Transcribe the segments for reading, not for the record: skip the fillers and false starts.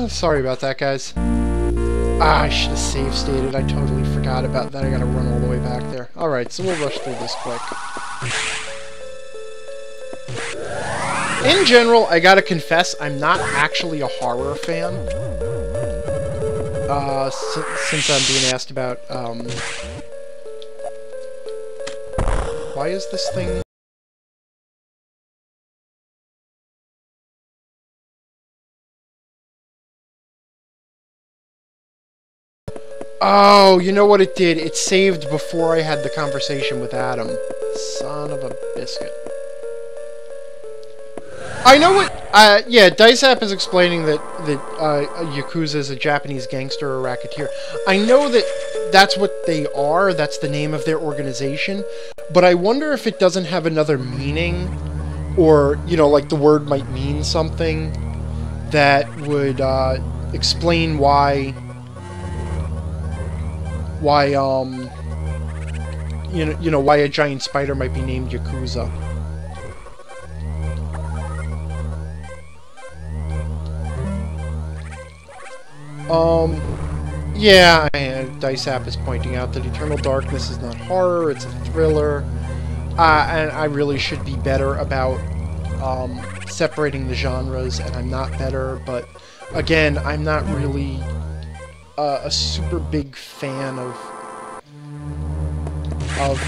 Sorry about that, guys. Ah, I should have save stated. I totally forgot about that. I gotta run all the way back there. Alright, so we'll rush through this quick. In general, I gotta confess, I'm not actually a horror fan. Since I'm being asked about, why is this thing... Oh, you know what it did? It saved before I had the conversation with Adam. Son of a biscuit. I know what... yeah, DiceApp is explaining that Yakuza is a Japanese gangster or racketeer. I know that that's what they are. That's the name of their organization. But I wonder if it doesn't have another meaning. Or, you know, like the word might mean something that would explain why, you know, why a giant spider might be named Yakuza. Yeah, DiceApp is pointing out that Eternal Darkness is not horror, it's a thriller. And I really should be better about, separating the genres, and I'm not better, but, again, I'm not really, a super big fan of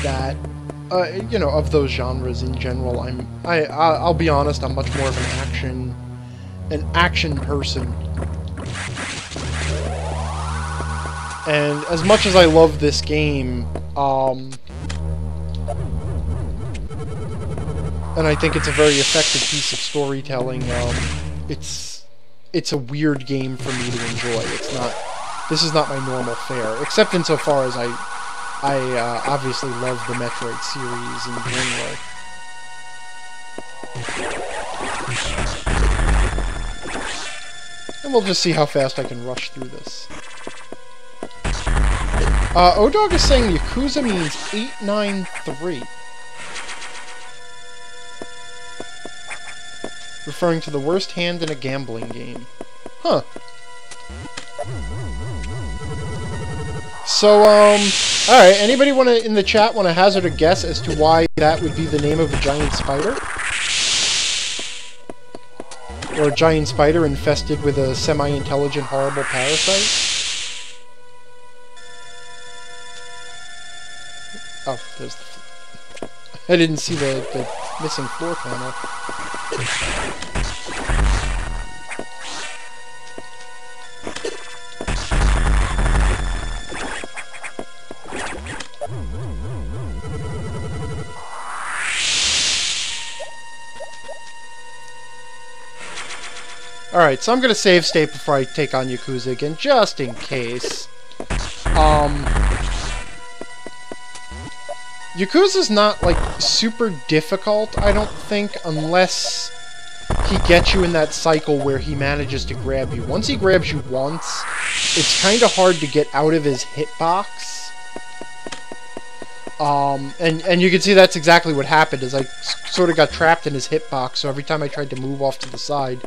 that, you know, of those genres in general. I'll be honest, I'm much more of an action person. And as much as I love this game, and I think it's a very effective piece of storytelling, it's a weird game for me to enjoy. This is not my normal fare, except insofar as I obviously love the Metroid series in general. And we'll just see how fast I can rush through this. O-Dog is saying Yakuza means 893. Referring to the worst hand in a gambling game. Huh. So, alright, anybody in the chat want to hazard a guess as to why that would be the name of a giant spider? Or a giant spider infested with a semi-intelligent, horrible parasite? Oh, there's the... I didn't see the missing floor panel. Alright, so I'm gonna save state before I take on Yakuza again, just in case. Yakuza's not, like, super difficult, I don't think, unless he gets you in that cycle where he manages to grab you. Once he grabs you once, it's kind of hard to get out of his hitbox. And you can see that's exactly what happened, is I sort of got trapped in his hitbox, so every time I tried to move off to the side,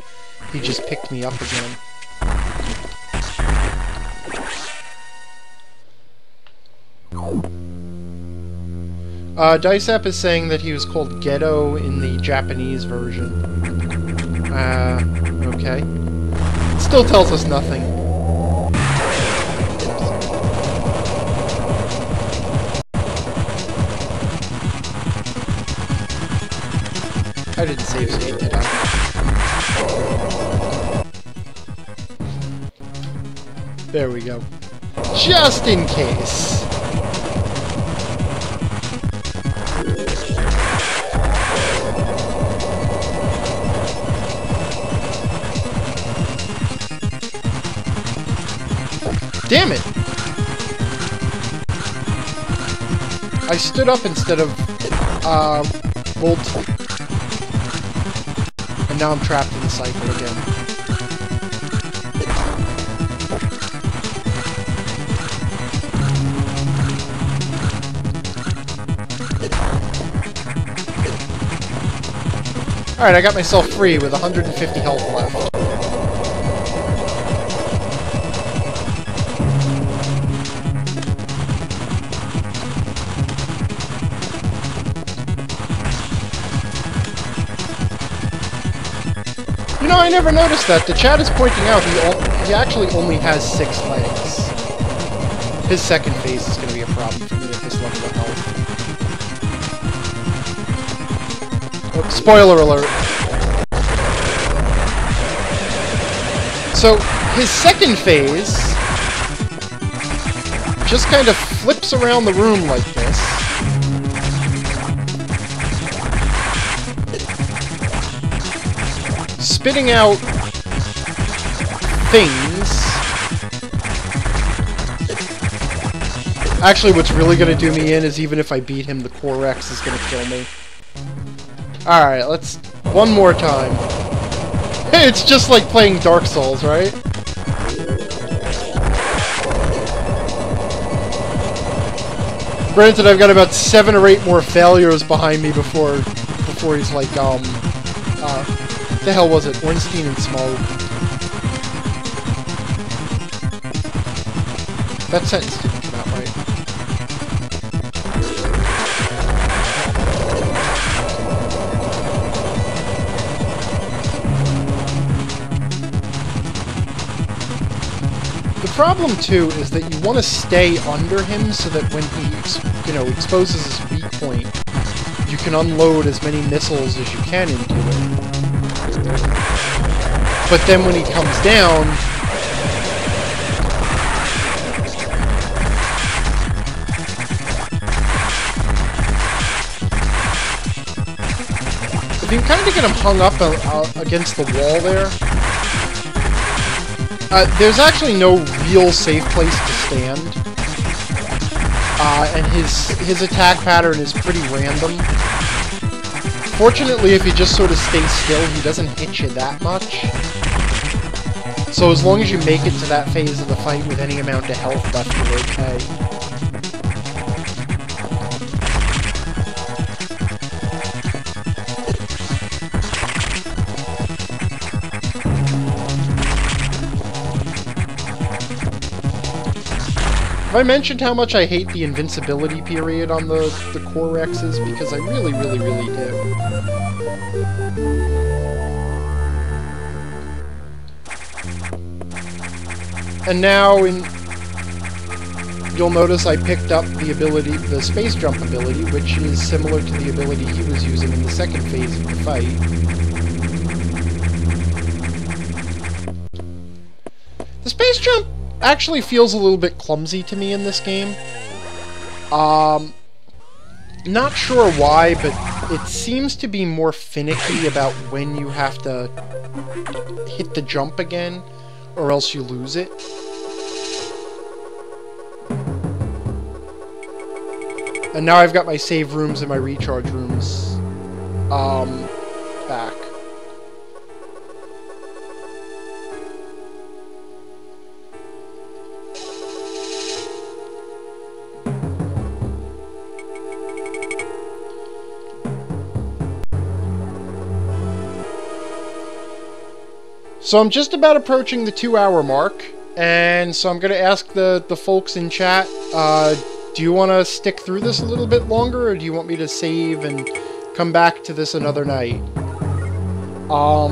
he just picked me up again. DiceApp is saying that he was called Ghetto in the Japanese version. Okay. It still tells us nothing. I didn't save state, did I? There we go. Just in case. Damn it! I stood up instead of, bolted. And now I'm trapped in the cycle again. Alright, I got myself free with 150 health left. You know, I never noticed that. The chat is pointing out he actually only has 6 legs. His second phase is going to be a problem for me at this level of health. Oh, spoiler alert. So, his second phase just kind of flips around the room like this. Spitting out things. Actually, what's really going to do me in is even if I beat him, the Core X is going to kill me. Alright, let's... one more time. It's just like playing Dark Souls, right? Granted, I've got about 7 or 8 more failures behind me before he's like, what the hell was it? Ornstein and Smoke. That sentence didn't come out right. The problem, too, is that you want to stay under him so that when he, you know, exposes his weak point, you can unload as many missiles as you can into it. But then when he comes down... if you can kind of get him hung up against the wall there... there's actually no real safe place to stand. And his attack pattern is pretty random. Fortunately, if you just sort of stay still, he doesn't hit you that much. So as long as you make it to that phase of the fight with any amount of health left, you're okay. Have I mentioned how much I hate the invincibility period on the Core X's? Because I really, really, really do. And now, you'll notice I picked up the ability, the space jump ability, which is similar to the ability he was using in the second phase of the fight. The space jump actually feels a little bit clumsy to me in this game. Not sure why, but it seems to be more finicky about when you have to hit the jump again, or else you lose it. And now I've got my save rooms and my recharge rooms, back. So I'm just about approaching the 2-hour mark, and so I'm going to ask the folks in chat, do you want to stick through this a little bit longer, or do you want me to save and come back to this another night? I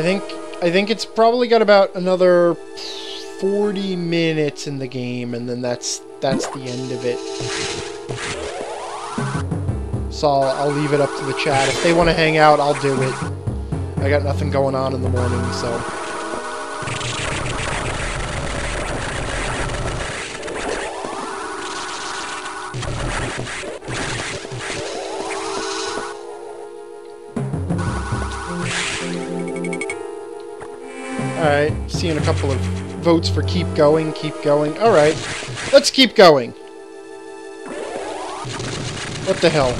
think it's probably got about another 40 minutes in the game, and then that's the end of it. So I'll leave it up to the chat. If they want to hang out, I'll do it. I got nothing going on in the morning, so... Alright, seeing a couple of votes for keep going, keep going. Alright, let's keep going. What the hell?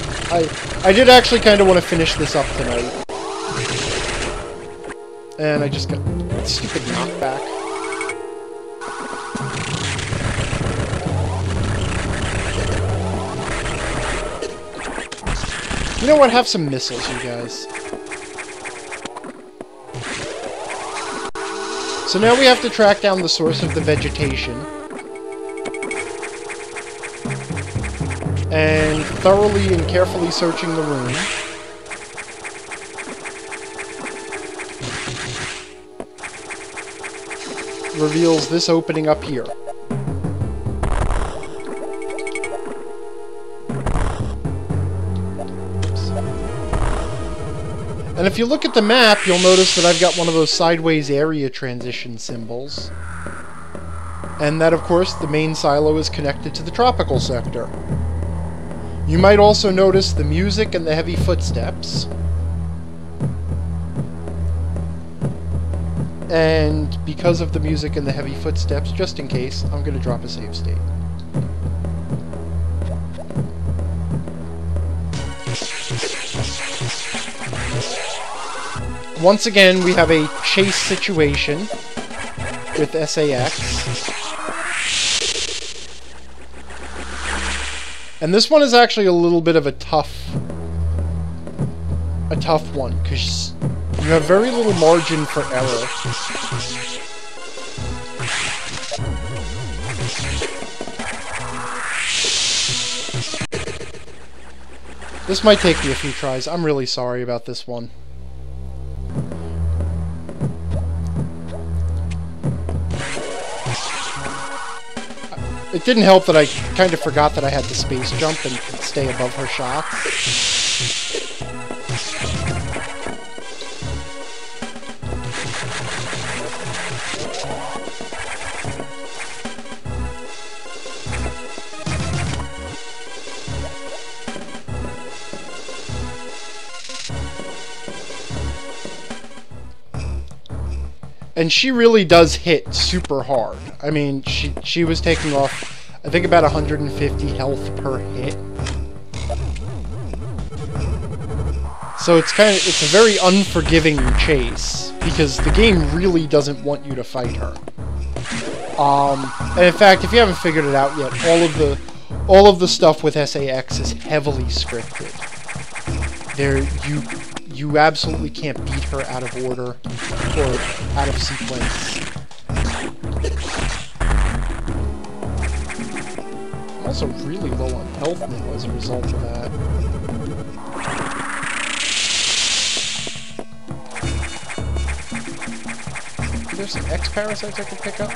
I did actually kind of want to finish this up tonight. And I just got that stupid knockback. You know what? Have some missiles, you guys. So now we have to track down the source of the vegetation. And thoroughly and carefully searching the room. reveals this opening up here. And if you look at the map, you'll notice that I've got one of those sideways area transition symbols. And that, of course, the main silo is connected to the tropical sector. You might also notice the music and the heavy footsteps. And because of the music and the heavy footsteps, just in case, I'm going to drop a save state. Once again, we have a chase situation with SAX. And this one is actually a little bit of a tough one, because you have very little margin for error. This might take me a few tries. I'm really sorry about this one. It didn't help that I kind of forgot that I had the space jump and could stay above her shots. And she really does hit super hard. I mean, she was taking off, I think, about 150 health per hit. So it's a very unforgiving chase, because the game really doesn't want you to fight her. And in fact, if you haven't figured it out yet, all of the stuff with SAX is heavily scripted. You absolutely can't beat her out of order or out of sequence. I'm also really low on health now as a result of that. There's some X-parasites I can pick up.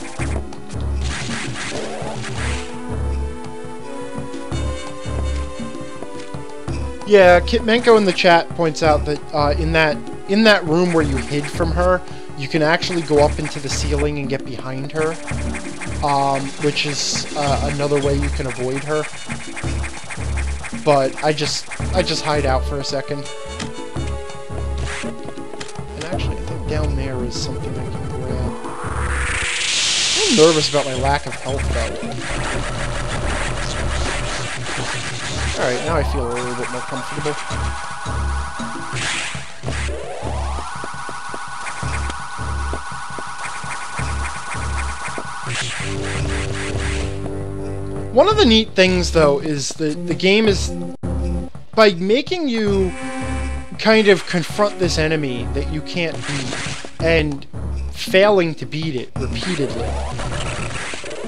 Yeah, Kitmenko in the chat points out that in that room where you hid from her, you can actually go up into the ceiling and get behind her, which is another way you can avoid her. But I just hide out for a second. And actually, I think down there is something I can grab. I'm nervous about my lack of health, though. Alright, now I feel a little bit more comfortable. One of the neat things, though, is that the game is, by making you kind of confront this enemy that you can't beat, and failing to beat it repeatedly.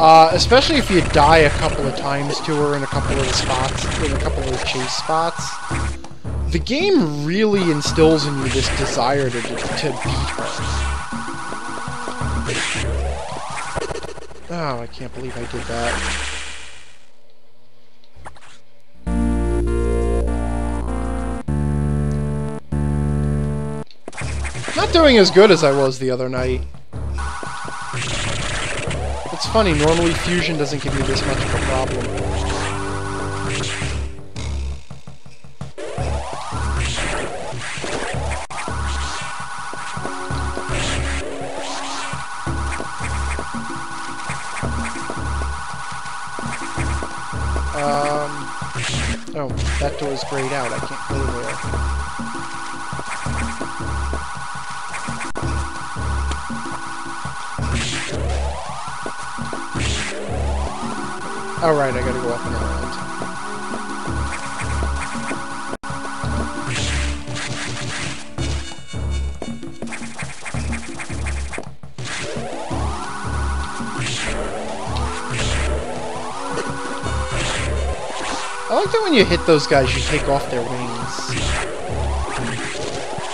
Especially if you die a couple of times to her in a couple of spots, in a couple of chase spots. The game really instills in you this desire to beat her. Oh, I can't believe I did that. Not doing as good as I was the other night. It's funny, normally fusion doesn't give you this much of a problem. Oh, that door's grayed out. I can't go there. Alright, I gotta go up and around. I like that when you hit those guys, you take off their wings.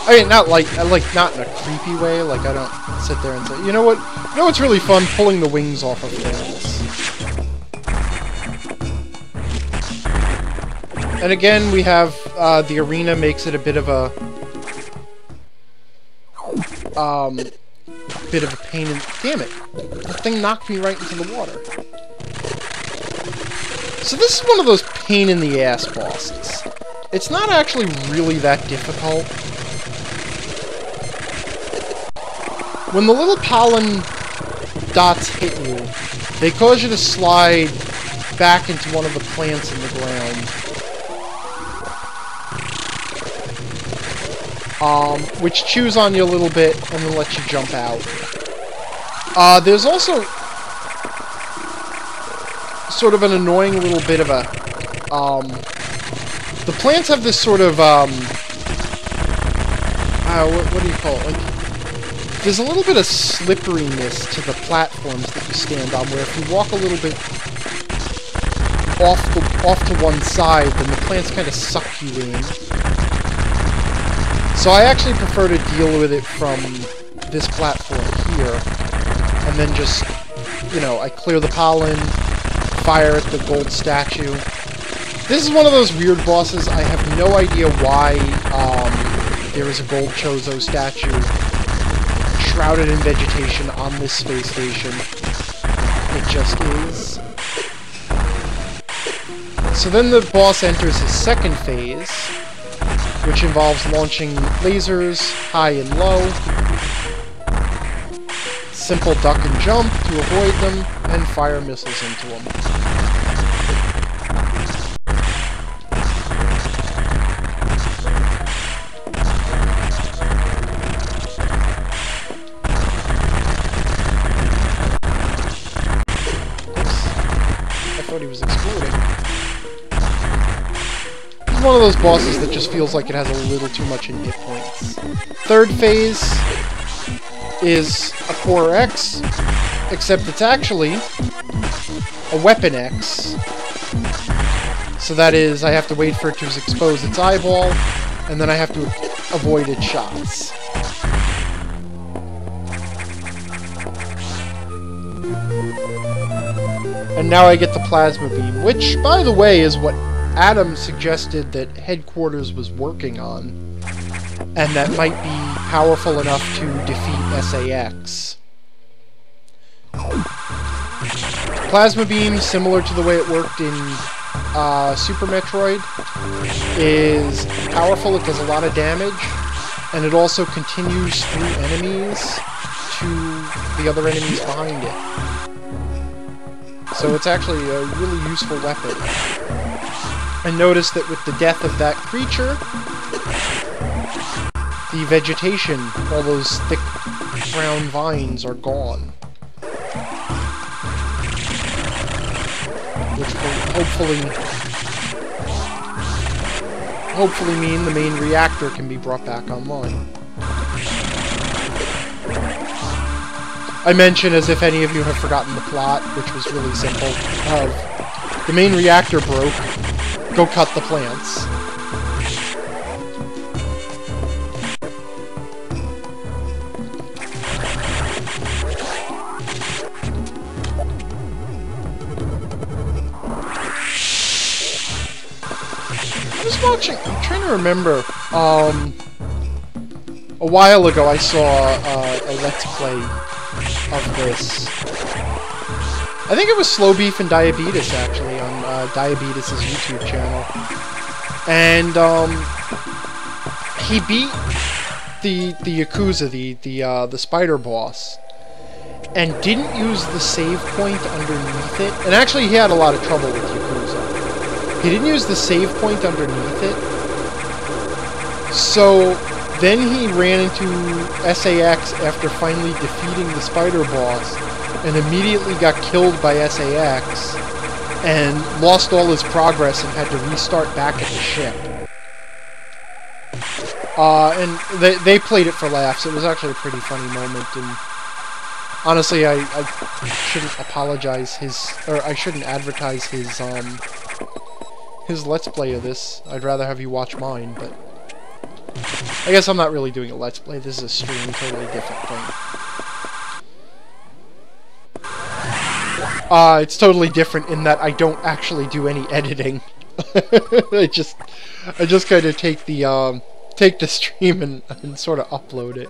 I mean, not like not in a creepy way. Like I don't sit there and say, you know what? You know what's really fun? Pulling the wings off of things. And again, we have the arena makes it a bit of a pain in... Damn it! That thing knocked me right into the water. So this is one of those pain-in-the-ass bosses. It's not actually really that difficult. When the little pollen dots hit you, they cause you to slide back into one of the plants in the ground. Which chews on you a little bit and then lets you jump out. There's also sort of an annoying little bit of a, the plants have this sort of, what do you call it? Like, there's a little bit of slipperiness to the platforms that you stand on, where if you walk a little bit off to one side, then the plants kind of suck you in. So I actually prefer to deal with it from this platform here, and then just, you know, I clear the pollen, fire at the gold statue. This is one of those weird bosses. I have no idea why there is a gold Chozo statue shrouded in vegetation on this space station. It just is. So then the boss enters his second phase, which involves launching lasers high and low. Simple duck and jump to avoid them, and fire missiles into them. I thought he was exploding. This is one of those bosses that just feels like it has a little too much in hit points. Third phase is a Core X, except it's actually a Weapon X. So that is, I have to wait for it to expose its eyeball, and then I have to avoid its shots. And now I get the Plasma Beam, which, by the way, is what Adam suggested that Headquarters was working on, and that might be powerful enough to defeat SAX. Plasma Beam, similar to the way it worked in Super Metroid, is powerful, it does a lot of damage, and it also continues through enemies to the other enemies behind it. So it's actually a really useful weapon. And notice that with the death of that creature, the vegetation, all those thick brown vines, are gone. Which will hopefully mean the main reactor can be brought back online. I mention, as if any of you have forgotten the plot, which was really simple, of the main reactor broke, go cut the plants. I'm trying to remember, a while ago I saw a Let's Play of this. I think it was Slow Beef and Diabetes, actually, on Diabetes' YouTube channel. And, he beat the Yakuza, the spider boss, and didn't use the save point underneath it. And actually, he had a lot of trouble with Yakuza. He didn't use the save point underneath it. So then he ran into SAX after finally defeating the spider boss, and immediately got killed by SAX, and lost all his progress and had to restart back at the ship. And they played it for laughs. It was actually a pretty funny moment, and honestly, I shouldn't apologize I shouldn't advertise his Let's Play of this. I'd rather have you watch mine, but I guess I'm not really doing a Let's Play. This is a stream, totally different thing. It's totally different in that I don't actually do any editing. I just kind of take the stream and sort of upload it.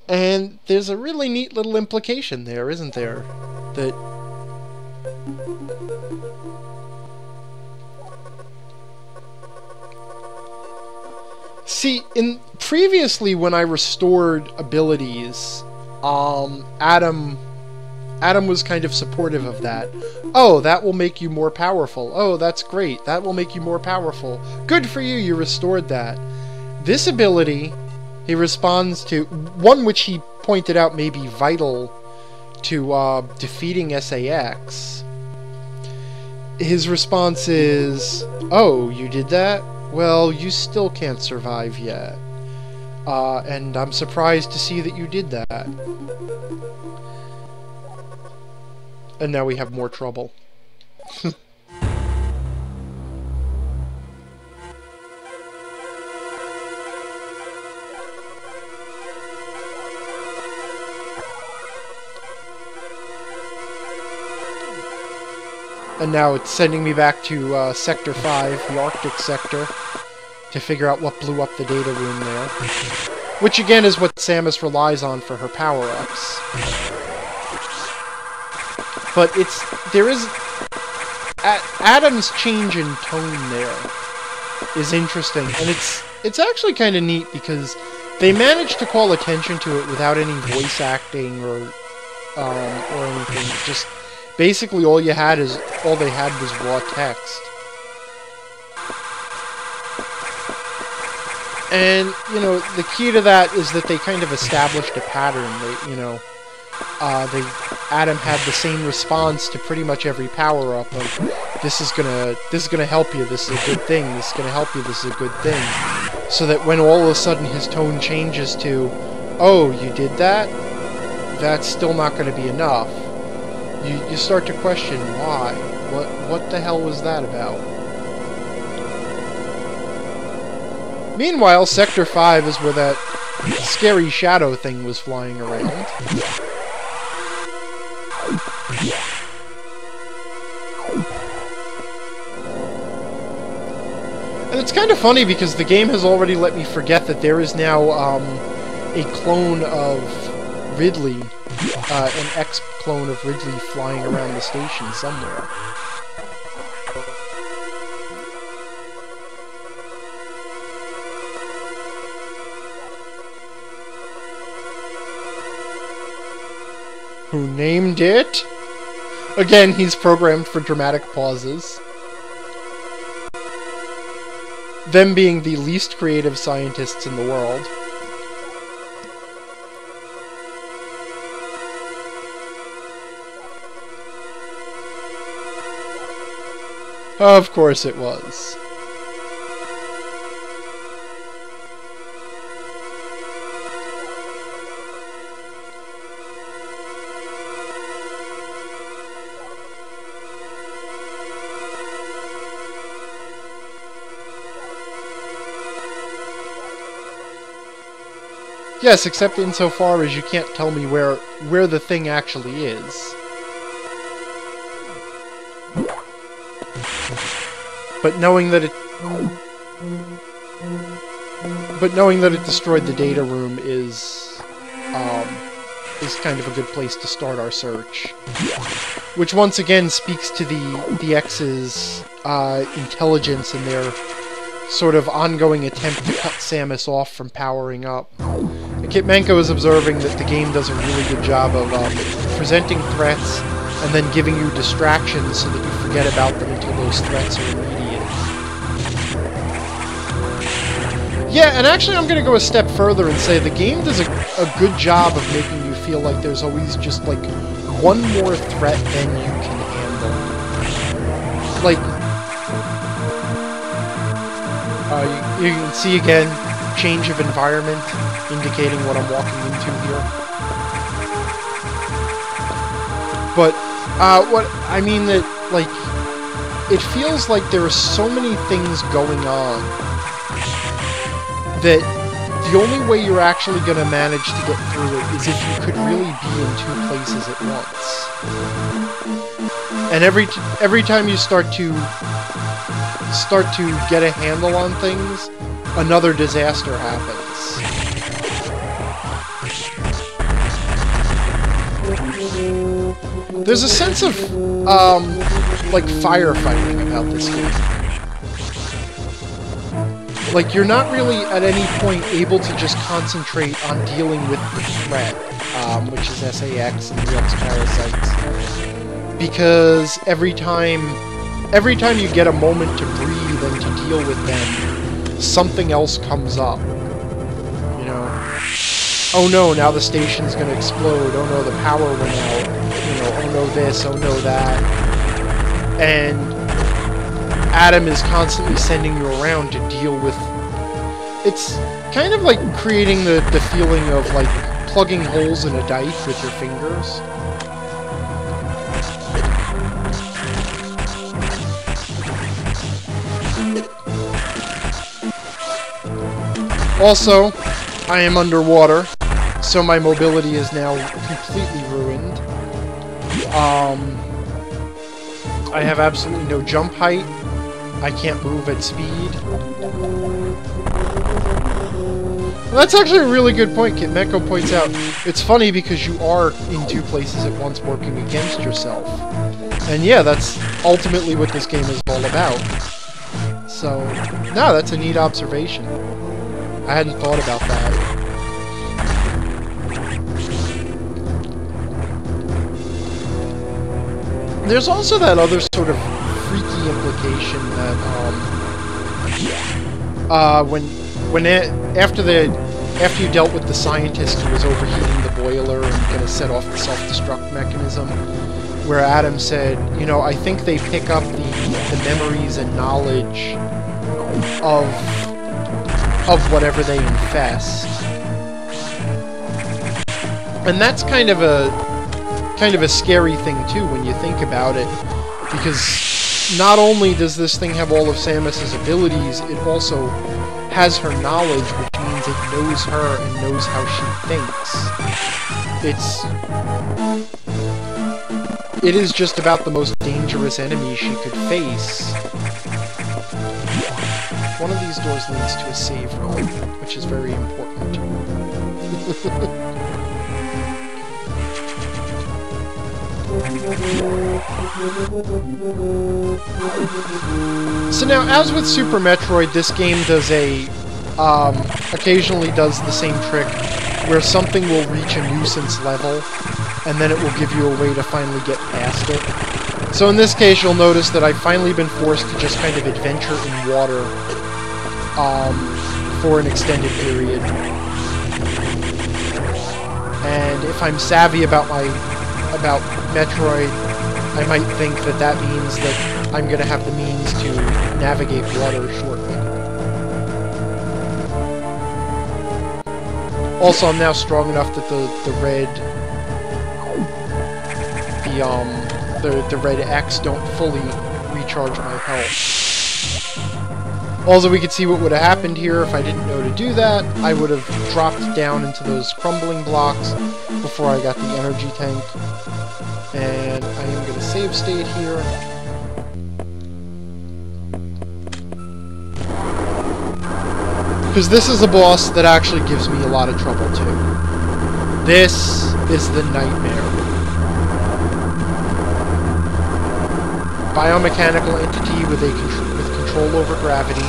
And there's a really neat little implication there, isn't there? That see, previously when I restored abilities, Adam was kind of supportive of that. Oh, that will make you more powerful. Oh, that's great. That will make you more powerful. Good for you, you restored that. This ability, he responds to one which he pointed out may be vital to defeating SAX. His response is, "Oh, you did that? Well, you still can't survive yet. And I'm surprised to see that you did that." And now we have more trouble. And now it's sending me back to Sector 5, the Arctic sector, to figure out what blew up the data room there. Which again is what Samus relies on for her power-ups. But there is... Adam's change in tone there is interesting, and it's actually kind of neat because they managed to call attention to it without any voice acting or anything. Just basically all they had was raw text. And, you know, the key to that is that they kind of established a pattern. Adam had the same response to pretty much every power-up of, this is gonna help you, this is a good thing, this is gonna help you, this is a good thing. So that when all of a sudden his tone changes to, oh, you did that? That's still not gonna be enough. You start to question why. What the hell was that about? Meanwhile, Sector 5 is where that scary shadow thing was flying around. And it's kind of funny because the game has already let me forget that there is now a clone of Ridley, an ex-clone of Ridley flying around the station somewhere. Who named it? Again, he's programmed for dramatic pauses. Them being the least creative scientists in the world. Of course it was. Yes, except insofar as you can't tell me where the thing actually is. But knowing that it destroyed the data room is kind of a good place to start our search. Which once again speaks to the X's intelligence and their sort of ongoing attempt to cut Samus off from powering up. Kitmenko is observing that the game does a really good job of presenting threats and then giving you distractions so that you forget about them until those threats are immediate. Yeah, and actually I'm going to go a step further and say the game does a good job of making you feel like there's always just, like, one more threat than you can handle. Like, you can see again, change of environment, indicating what I'm walking into here. But, what I mean that, like, it feels like there are so many things going on that the only way you're actually going to manage to get through it is if you could really be in two places at once. And every time you start to get a handle on things, another disaster happens. There's a sense of like firefighting about this game. Like, you're not really at any point able to just concentrate on dealing with the threat, which is SAX and the X-Parasites. Because every time you get a moment to breathe and to deal with them, something else comes up. You know? Oh no, now the station's gonna explode. Oh no, the power went out. You know, oh no this, oh no that. And Adam is constantly sending you around to deal with... It's kind of like creating the feeling of, like, plugging holes in a dike with your fingers. Also, I am underwater, so my mobility is now completely ruined. I have absolutely no jump height. I can't move at speed. Well, that's actually a really good point, Kid Meko points out. It's funny because you are in two places at once working against yourself. And yeah, that's ultimately what this game is all about. So, no, that's a neat observation. I hadn't thought about that. There's also that other sort of freaky implication that after you dealt with the scientist who was overheating the boiler and gonna set off the self-destruct mechanism, where Adam said, you know, I think they pick up the memories and knowledge of whatever they infest. And that's kind of a scary thing too when you think about it, because not only does this thing have all of Samus's abilities, it also has her knowledge, which means it knows her and knows how she thinks. It is just about the most dangerous enemy she could face. One of these doors leads to a save room, which is very important. So now, as with Super Metroid, this game does occasionally does the same trick, where something will reach a nuisance level, and then it will give you a way to finally get past it. So in this case, you'll notice that I've finally been forced to just kind of adventure in water, for an extended period. And if I'm savvy about Metroid, I might think that that means that I'm going to have the means to navigate water shortly. Also, I'm now strong enough that the red X don't fully recharge my health. Also, we could see what would have happened here if I didn't know to do that. I would have dropped down into those crumbling blocks before I got the energy tank. And I am going to save state here. Because this is a boss that actually gives me a lot of trouble, too. This is the nightmare. Biomechanical entity with control over gravity.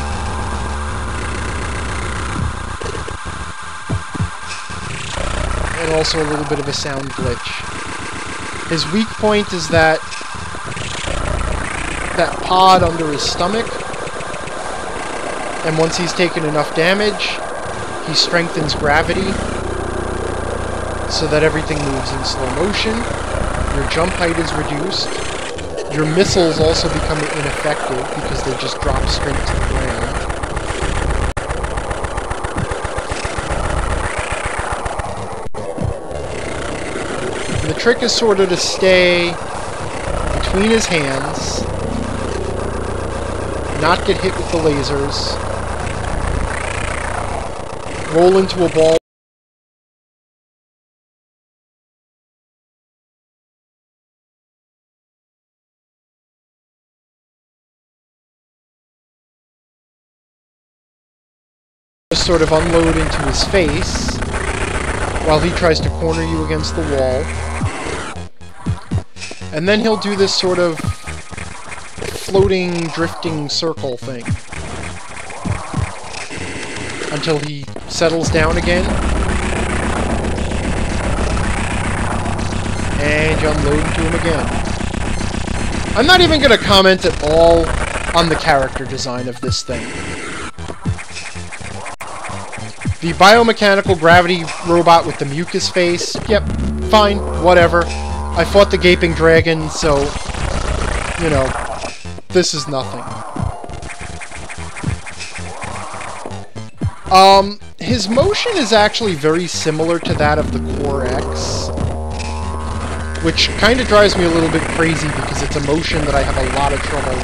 And also a little bit of a sound glitch. His weak point is that pod under his stomach. And once he's taken enough damage, he strengthens gravity so that everything moves in slow motion. Your jump height is reduced. Your missiles also become ineffective because they just drop straight to the ground. And the trick is sort of to stay between his hands not get hit with the lasers, roll into a ball. Just sort of unload into his face while he tries to corner you against the wall. And then he'll do this sort of floating, drifting circle thing until he settles down again. And you unload into him again. I'm not even going to comment at all on the character design of this thing. The biomechanical gravity robot with the mucus face, yep, fine, whatever. I fought the gaping dragon, so, you know, this is nothing. His motion is actually very similar to that of the Core X, which kind of drives me a little bit crazy because it's a motion that I have a lot of trouble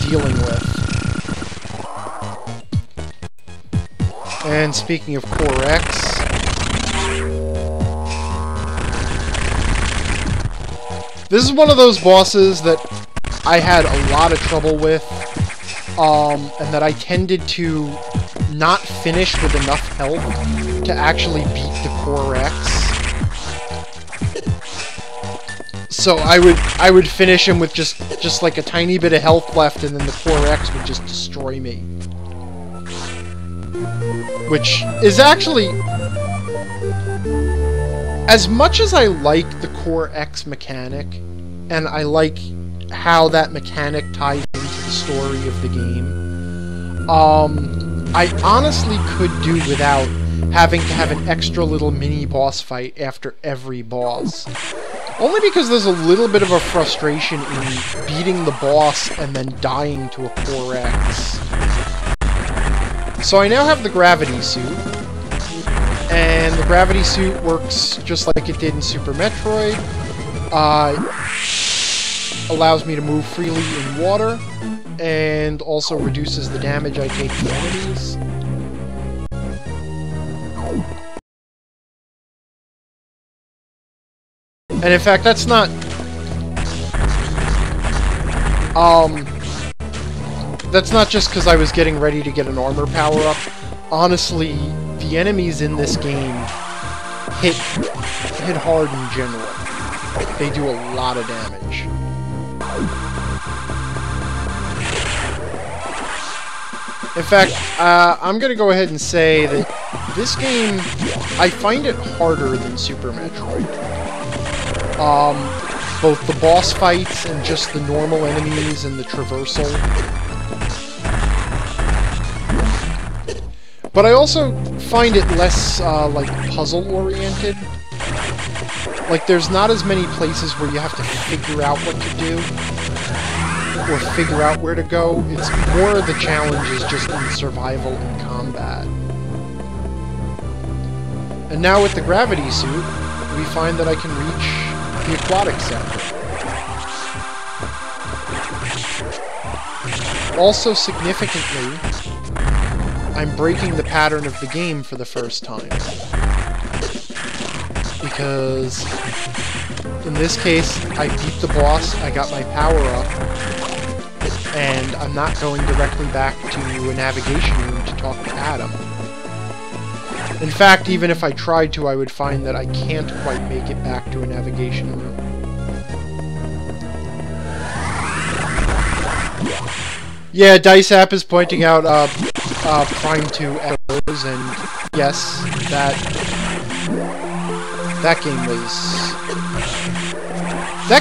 dealing with. And speaking of Core X, this is one of those bosses that I had a lot of trouble with, and that I tended to not finish with enough health to actually beat the Core X. So I would finish him with just like a tiny bit of health left, and then the Core X would just destroy me. Which is actually, as much as I like the Core X mechanic, and I like how that mechanic ties into the story of the game, I honestly could do without having to have an extra little mini boss fight after every boss. Only because there's a little bit of a frustration in beating the boss and then dying to a Core X. So I now have the gravity suit, and the gravity suit works just like it did in Super Metroid. Allows me to move freely in water, and also reduces the damage I take to enemies. And in fact, that's not... that's not just because I was getting ready to get an armor power-up. Honestly, the enemies in this game hit hard in general. They do a lot of damage. In fact, I'm gonna go ahead and say that this game, I find it harder than Super Metroid. Both the boss fights and just the normal enemies and the traversal. But I also find it less, like, puzzle-oriented. Like, there's not as many places where you have to figure out what to do, or figure out where to go. It's more of the challenge is just in survival and combat. And now with the gravity suit, we find that I can reach the aquatic sector. Also significantly, I'm breaking the pattern of the game for the first time. Because in this case, I beat the boss, I got my power up, and I'm not going directly back to a navigation room to talk to Adam. In fact, even if I tried to, I would find that I can't quite make it back to a navigation room. Yeah, Dice App is pointing out Prime 2 errors, and yes, that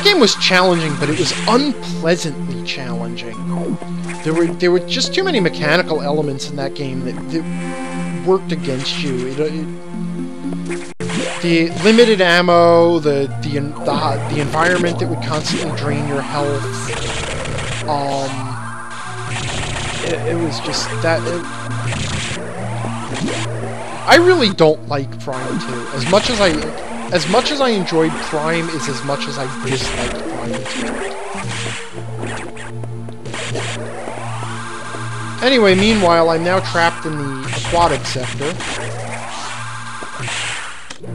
game was challenging, but it was unpleasantly challenging. There were just too many mechanical elements in that game that worked against you. The limited ammo, the environment that would constantly drain your health. It was just that. I really don't like Prime 2. As as much as I enjoyed Prime is as much as I disliked Prime 2. Anyway, meanwhile, I'm now trapped in the aquatic sector.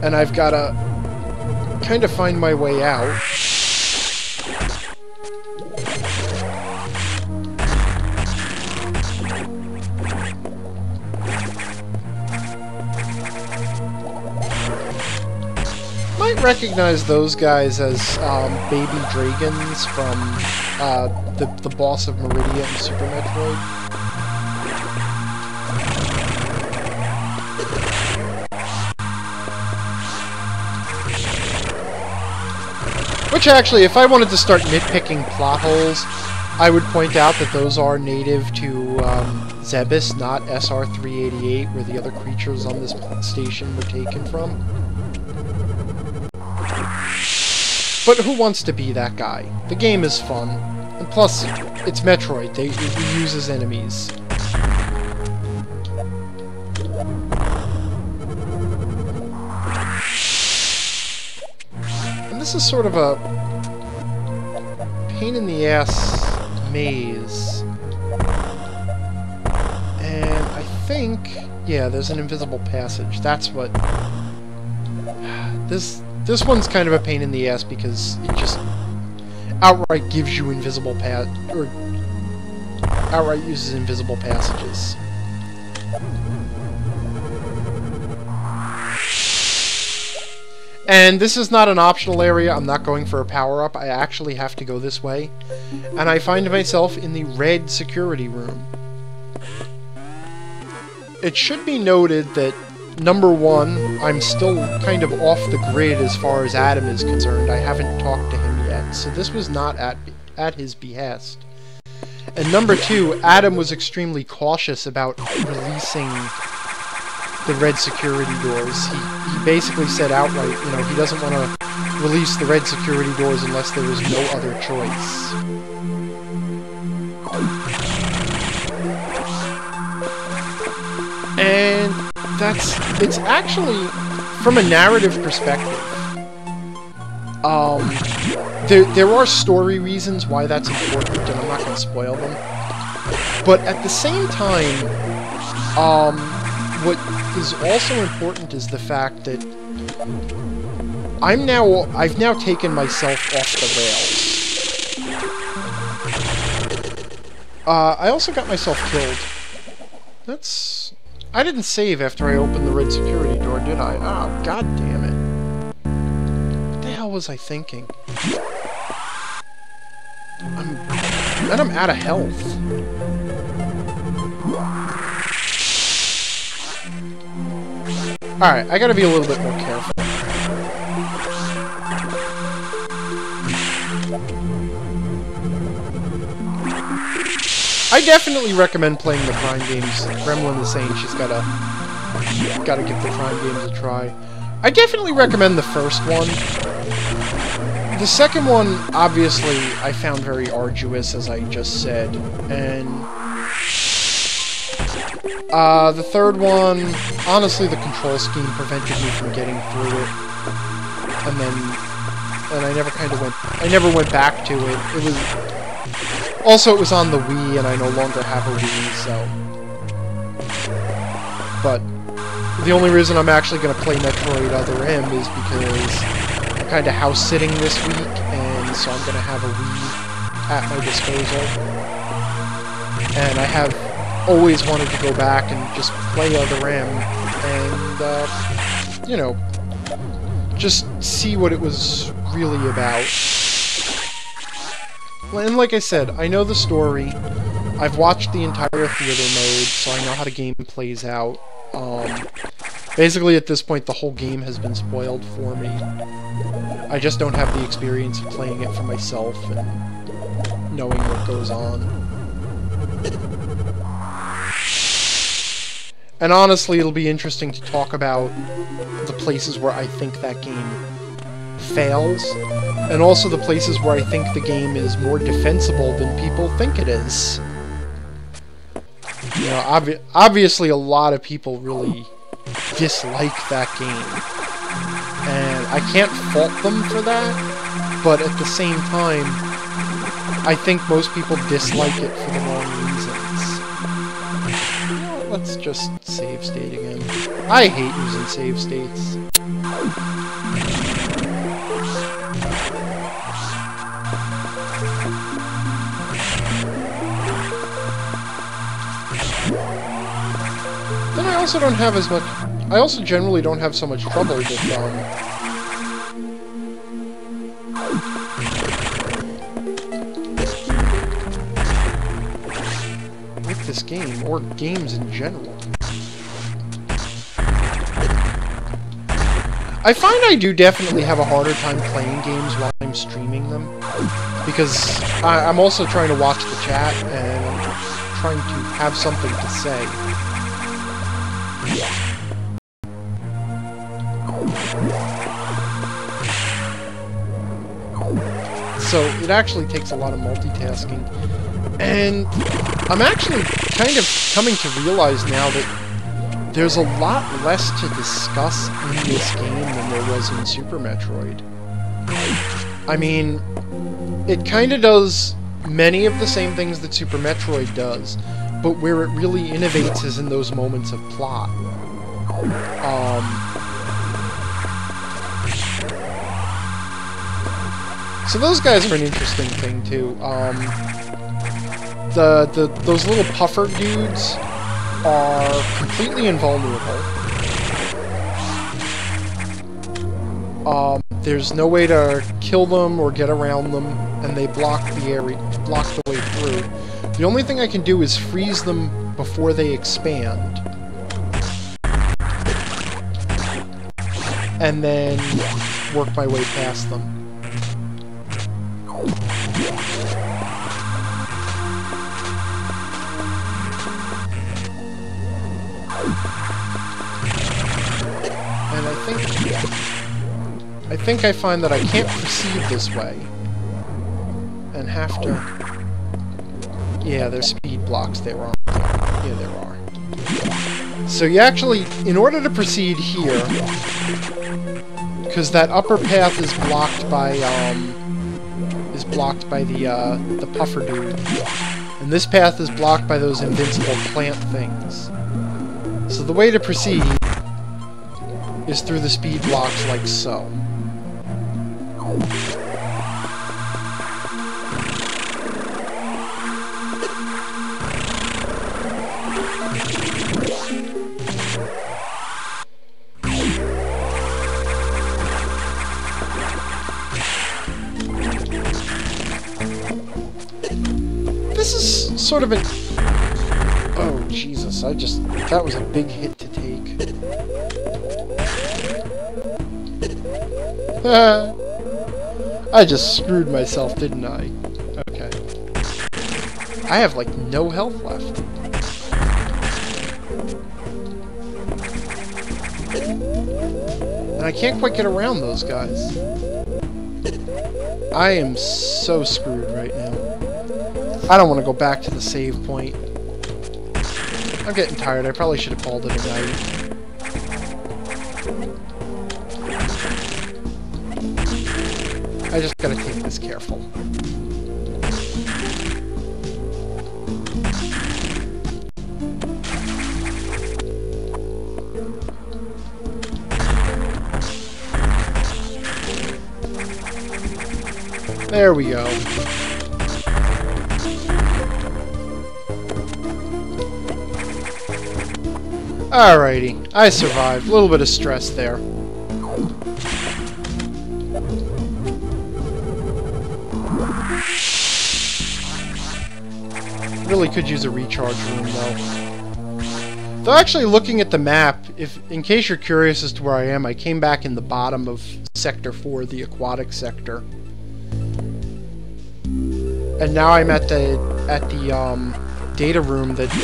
And I've got to kind of find my way out. Might recognize those guys as baby dragons from the boss of Meridia in Super Metroid. Which actually, if I wanted to start nitpicking plot holes, I would point out that those are native to Zebes, not SR-388, where the other creatures on this station were taken from. But who wants to be that guy? The game is fun. And plus, it's Metroid. It uses enemies. And this is sort of a pain-in-the-ass maze. And I think... yeah, there's an invisible passage. That's what... This one's kind of a pain in the ass because it just outright gives you invisible or outright uses invisible passages. And this is not an optional area. I'm not going for a power-up. I actually have to go this way. And I find myself in the red security room. It should be noted that number one, I'm still kind of off the grid as far as Adam is concerned. I haven't talked to him yet, so this was not at his behest. And number two, Adam was extremely cautious about releasing the red security doors. He basically said outright, you know, he doesn't want to release the red security doors unless there was no other choice. And it's actually, from a narrative perspective, there are story reasons why that's important, and I'm not going to spoil them. But at the same time, what is also important is the fact that I've now taken myself off the rails. I also got myself killed. I didn't save after I opened the red security door, did I? Oh, god damn it. What the hell was I thinking? I'm out of health. Alright, I gotta be a little bit more careful. I definitely recommend playing the Prime games. Gremlin is saying she's gotta give the Prime games a try. I definitely recommend the first one. The second one, obviously, I found very arduous, as I just said. And the third one, honestly, the control scheme prevented me from getting through it. And I never went back to it. Also, it was on the Wii, and I no longer have a Wii, so... But the only reason I'm actually going to play Metroid Other M is because I'm kind of house-sitting this week, and so I'm going to have a Wii at my disposal. And I have always wanted to go back and just play Other M, and, you know, just see what it was really about. And like I said, I know the story. I've watched the entire theater mode, so I know how the game plays out. Basically, at this point, the whole game has been spoiled for me. I just don't have the experience of playing it for myself and knowing what goes on. And honestly, it'll be interesting to talk about the places where I think that game fails, and also the places where I think the game is more defensible than people think it is. You know, obviously a lot of people really dislike that game, and I can't fault them for that, but at the same time, I think most people dislike it for the wrong reasons. Let's just save state again. I hate using save states. Then I also don't have as much... I also generally don't have so much trouble with, with this game, or games in general. I find I do definitely have a harder time playing games while I'm streaming them, because I'm also trying to watch the chat, and I'm trying to have something to say. So it actually takes a lot of multitasking. And I'm actually kind of coming to realize now that there's a lot less to discuss in this game than there was in Super Metroid. I mean, it kind of does many of the same things that Super Metroid does, but where it really innovates is in those moments of plot. So those guys are an interesting thing, too. Those little puffer dudes are completely invulnerable. There's no way to kill them or get around them, and they block the area, block the way through. The only thing I can do is freeze them before they expand. And then work my way past them. And I think I find that I can't proceed this way. And have to... Yeah, there's speed blocks there, aren't there? Yeah, there are. So you actually, in order to proceed here, because that upper path is blocked by the puffer dude, and this path is blocked by those invincible plant things. So the way to proceed is through the speed blocks like so. This is sort of an... Oh, Jesus, that was a big hit to take. I just screwed myself, didn't I? Okay. I have, like, no health left. And I can't quite get around those guys. I am so screwed right now. I don't want to go back to the save point. I'm getting tired. I probably should have called it a night. I just gotta take this careful. There we go. Alrighty, I survived. A little bit of stress there. Really could use a recharge room, though. Though actually, looking at the map, in case you're curious as to where I am, I came back in the bottom of Sector 4, the aquatic sector. And now I'm at the data room that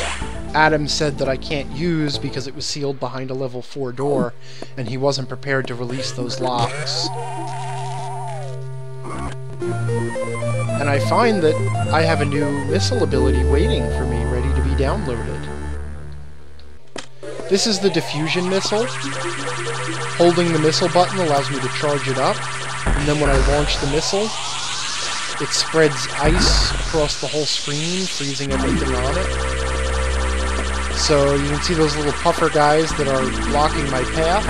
Adam said that I can't use because it was sealed behind a level 4 door, and he wasn't prepared to release those locks. And I find that I have a new missile ability waiting for me, ready to be downloaded. This is the diffusion missile. Holding the missile button allows me to charge it up, and then when I launch the missile, it spreads ice across the whole screen, freezing everything on it. So you can see those little puffer guys that are blocking my path.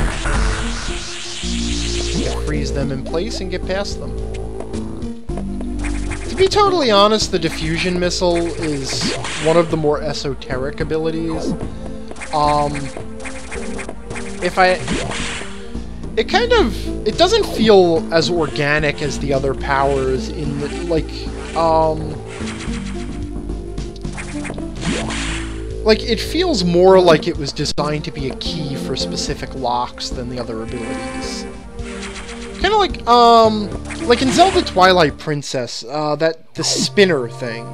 You can freeze them in place and get past them. To be totally honest, the diffusion missile is one of the more esoteric abilities. It doesn't feel as organic as the other powers in the, like, it feels more like it was designed to be a key for specific locks than the other abilities. Kind of like in Zelda Twilight Princess, the spinner thing.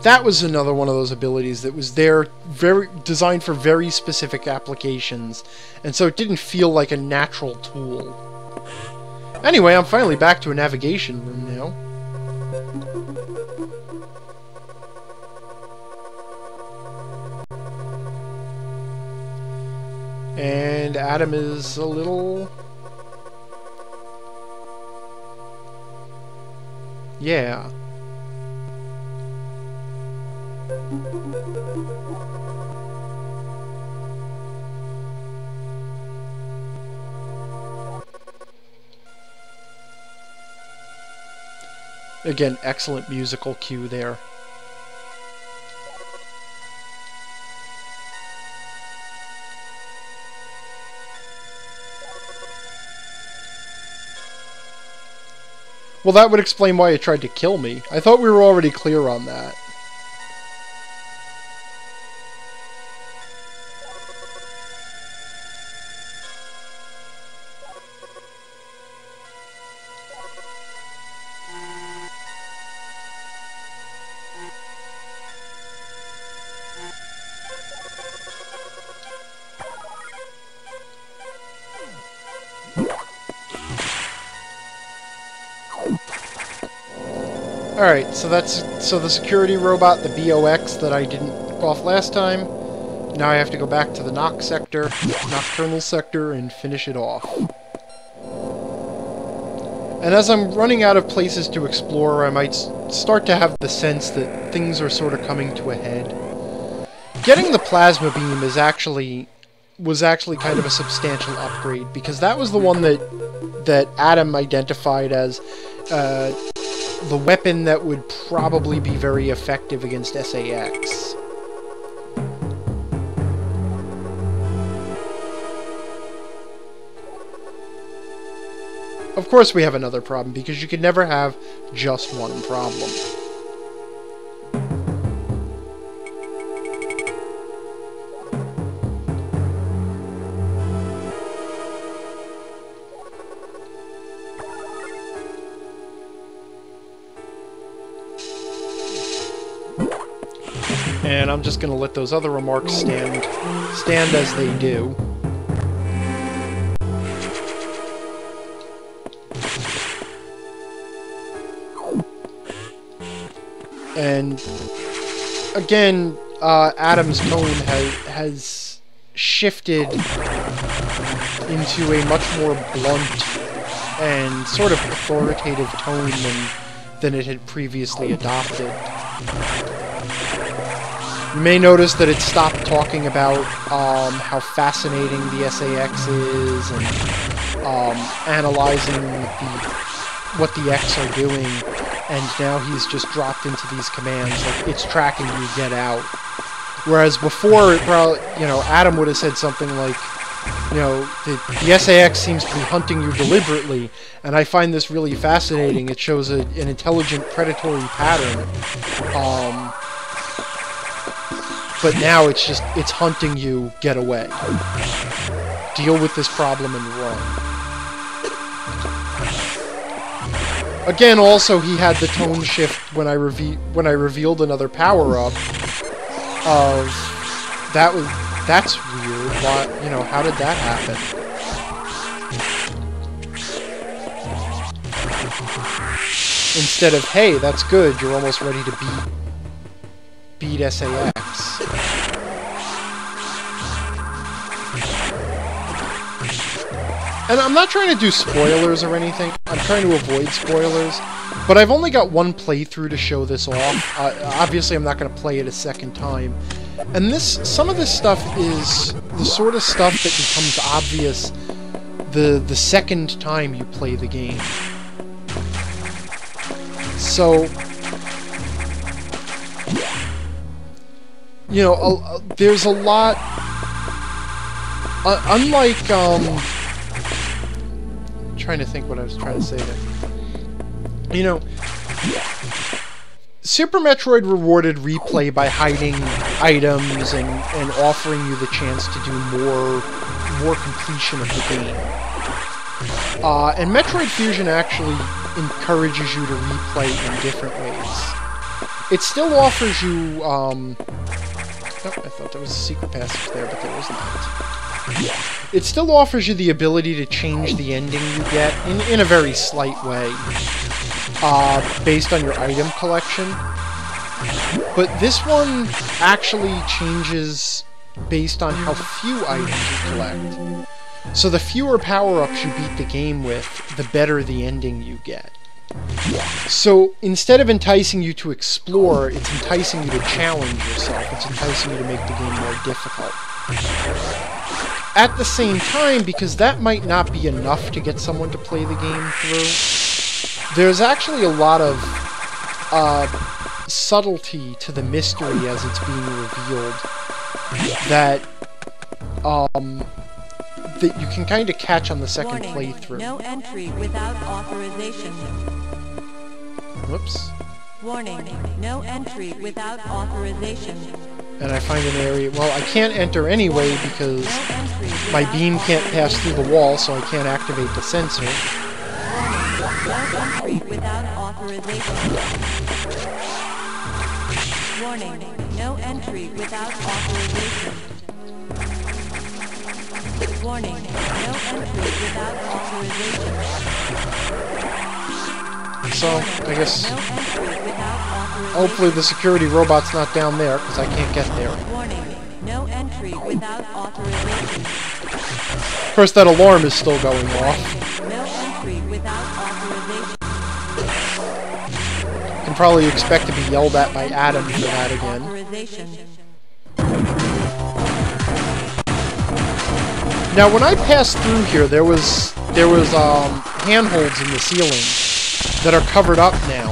That was another one of those abilities that was designed for very specific applications, and so it didn't feel like a natural tool. Anyway, I'm finally back to a navigation room now. And Adam is a little... yeah. Again, excellent musical cue there. Well, that would explain why it tried to kill me. I thought we were already clear on that. Alright, so the security robot, the BOX that I didn't pick off last time. Now I have to go back to the Nocturnal Sector, and finish it off. And as I'm running out of places to explore, I might start to have the sense that things are sort of coming to a head. Getting the plasma beam was actually kind of a substantial upgrade, because that was the one that Adam identified as the weapon that would probably be very effective against SAX. Of course we have another problem, because you can never have just one problem. And I'm just going to let those other remarks stand as they do. And again, Adam's tone has shifted into a much more blunt and sort of authoritative tone than it had previously adopted. You may notice that it stopped talking about how fascinating the SAX is and analyzing what the X are doing, and now he's just dropped into these commands like, it's tracking you, get out. Whereas before, Adam would have said something like, the SAX seems to be hunting you deliberately, and I find this really fascinating. It shows an intelligent predatory pattern. But now it's hunting you, get away. Deal with this problem and run. Again, also, he had the tone shift when I revealed another power-up of, that's weird, why, how did that happen? Instead of, hey, that's good, you're almost ready to beat SAX. And I'm not trying to do spoilers or anything. I'm trying to avoid spoilers. But I've only got one playthrough to show this off. Obviously, I'm not going to play it a second time. And some of this stuff is the sort of stuff that becomes obvious the second time you play the game. So, you know, there's a lot... unlike, trying to think what I was trying to say there. You know, Super Metroid rewarded replay by hiding items and offering you the chance to do more completion of the game. And Metroid Fusion actually encourages you to replay in different ways. It still offers you, oh, I thought there was a secret passage there, but there was not. It still offers you the ability to change the ending you get in a very slight way, based on your item collection. But this one actually changes based on how few items you collect. So the fewer power-ups you beat the game with, the better the ending you get. So instead of enticing you to explore, it's enticing you to challenge yourself. It's enticing you to make the game more difficult. At the same time, because that might not be enough to get someone to play the game through, there's actually a lot of subtlety to the mystery as it's being revealed that that you can kind of catch on the second playthrough. No entry without authorization. Whoops. Warning, no entry without authorization. And I find an area... Well, I can't enter anyway because my beam can't pass through the wall, so I can't activate the sensor. Warning, no entry without authorization. Warning, no entry without authorization. So, I guess... Hopefully the security robot's not down there, because I can't get there. Warning, no entry without authorization. Of course, that alarm is still going off. No entry without authorization. Can probably expect to be yelled at by Adam for that again. Now, when I passed through here, there was handholds in the ceiling that are covered up now.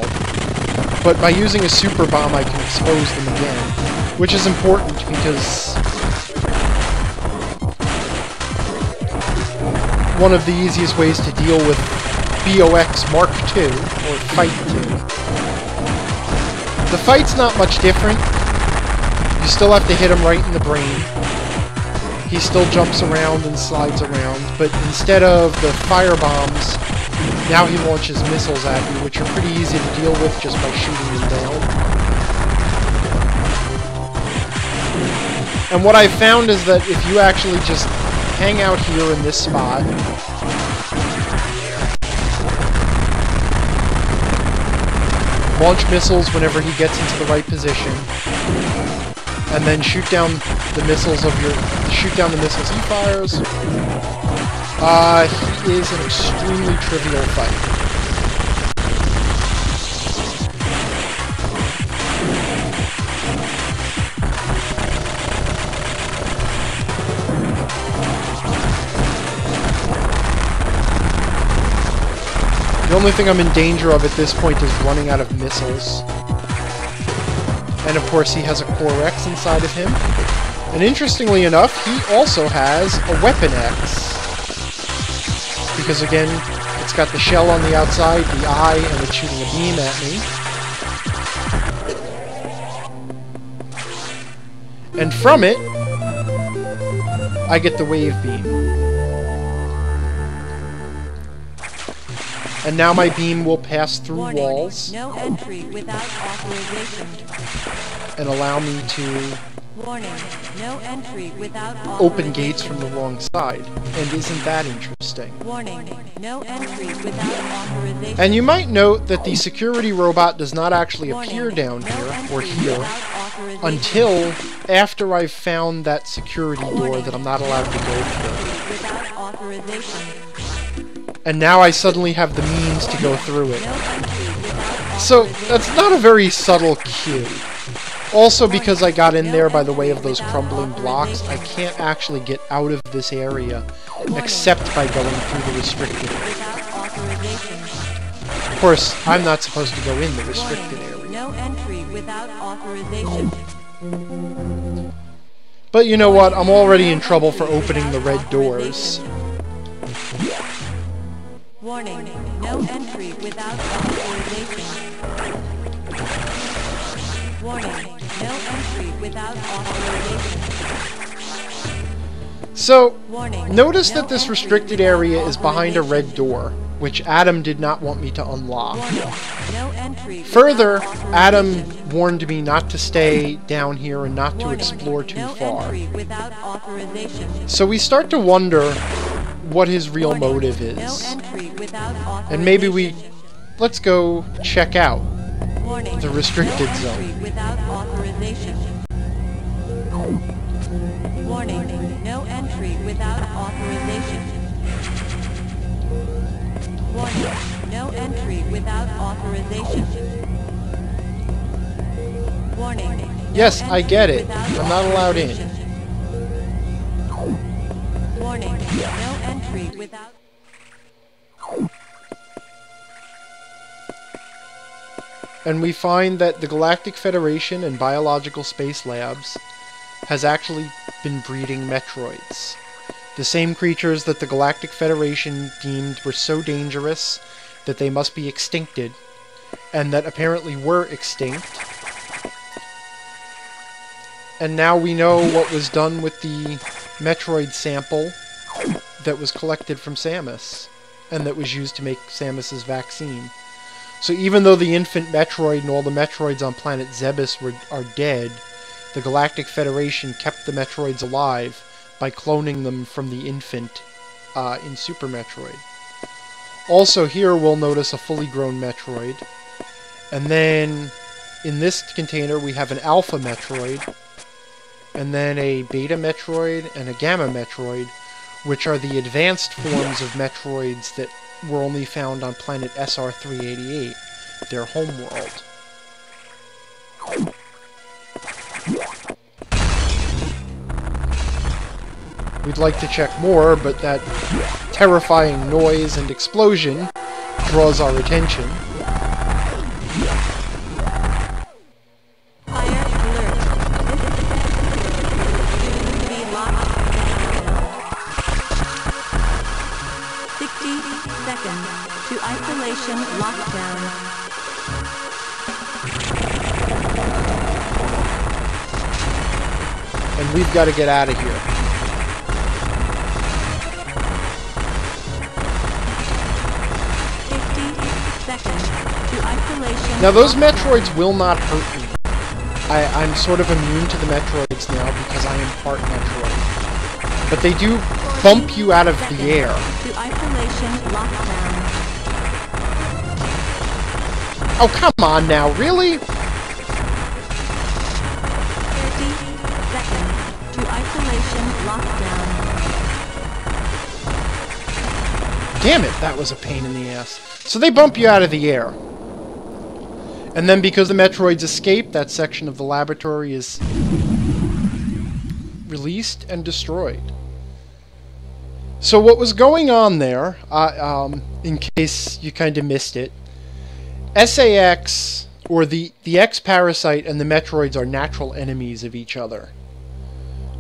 But by using a super bomb, I can expose them again, which is important because one of the easiest ways to deal with BOX Mark II, or Fight 2. The fight's not much different. You still have to hit him right in the brain. He still jumps around and slides around, but instead of the fire bombs, now he launches missiles at you, which are pretty easy to deal with just by shooting them down. And what I've found is that if you actually just hang out here in this spot, launch missiles whenever he gets into the right position, and then shoot down the missiles he fires, he is an extremely trivial fight. The only thing I'm in danger of at this point is running out of missiles. And of course he has a Core X inside of him. And interestingly enough, he also has a Weapon X. Because again, it's got the shell on the outside, the eye, and it's shooting a beam at me. And from it, I get the wave beam. And now my beam will pass through walls. No entry without authorization. And allow me to no entry without open gates from the wrong side. And isn't that interesting? No entry without authorization. And you might note that the security robot does not actually appear down here, or here, until after I've found that security door that I'm not allowed to go through. Without authorization. And now I suddenly have the means to go through it. So, that's not a very subtle cue. Also, because I got in there by the way of those crumbling blocks, I can't actually get out of this area except by going through the restricted area. Of course, I'm not supposed to go in the restricted area. No entry without authorization. But you know what? I'm already in trouble for opening the red doors. Warning, no entry without authorization. Warning, no entry without authorization. So, Warning, notice no that this entry restricted without area is behind a red authorization. door, which Adam did not want me to unlock. Warning, no entry Further, without Adam authorization. warned me not to stay down here and not to Warning, explore too no far. entry without authorization. So we start to wonder what his real Warning, motive no is. entry without authorization. And maybe let's go check out Warning, the restricted no zone. entry without authorization. Warning, no entry without authorization. Warning, no entry without authorization. Warning, no Yes, I entry get it. without I'm not allowed in. authorization. Warning, no entry without... And we find that the Galactic Federation and Biological Space Labs has actually been breeding Metroids. The same creatures that the Galactic Federation deemed were so dangerous that they must be extincted, and that apparently were extinct. And now we know what was done with the Metroid sample that was collected from Samus, and that was used to make Samus's vaccine. So even though the infant Metroid and all the Metroids on planet Zebes are dead, the Galactic Federation kept the Metroids alive by cloning them from the infant in Super Metroid. Also here we'll notice a fully grown Metroid. And then in this container we have an Alpha Metroid, and then a Beta Metroid and a Gamma Metroid, which are the advanced forms of Metroids that were only found on planet SR-388, their homeworld. We'd like to check more, but that terrifying noise and explosion draws our attention. Fire alert. To be locked down. 60 seconds to isolation lockdown. And we've got to get out of here. 50 seconds to isolation. Now those lockdown. Metroids will not hurt me. I'm sort of immune to the Metroids now because I am part Metroid. But they do bump you out of the air. To isolation lockdown. Oh, come on now, really? 30 seconds to isolation lockdown. Damn it, that was a pain in the ass. So they bump you out of the air. And then because the Metroids escape, that section of the laboratory is released and destroyed. So what was going on there, in case you kind of missed it, SAX, or the X-Parasite and the Metroids are natural enemies of each other.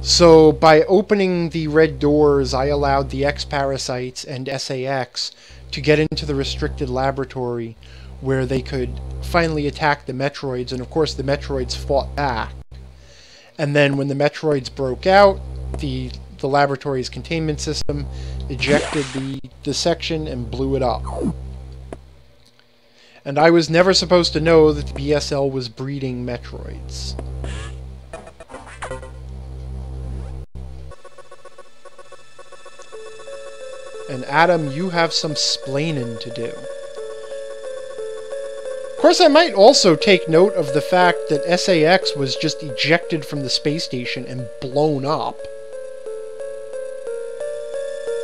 So by opening the red doors, I allowed the X-Parasites and SAX to get into the restricted laboratory where they could finally attack the Metroids, and of course the Metroids fought back. And then when the Metroids broke out, the laboratory's containment system ejected the section and blew it up. And I was never supposed to know that the BSL was breeding Metroids. And Adam, you have some splaining to do. Of course, I might also take note of the fact that SAX was just ejected from the space station and blown up.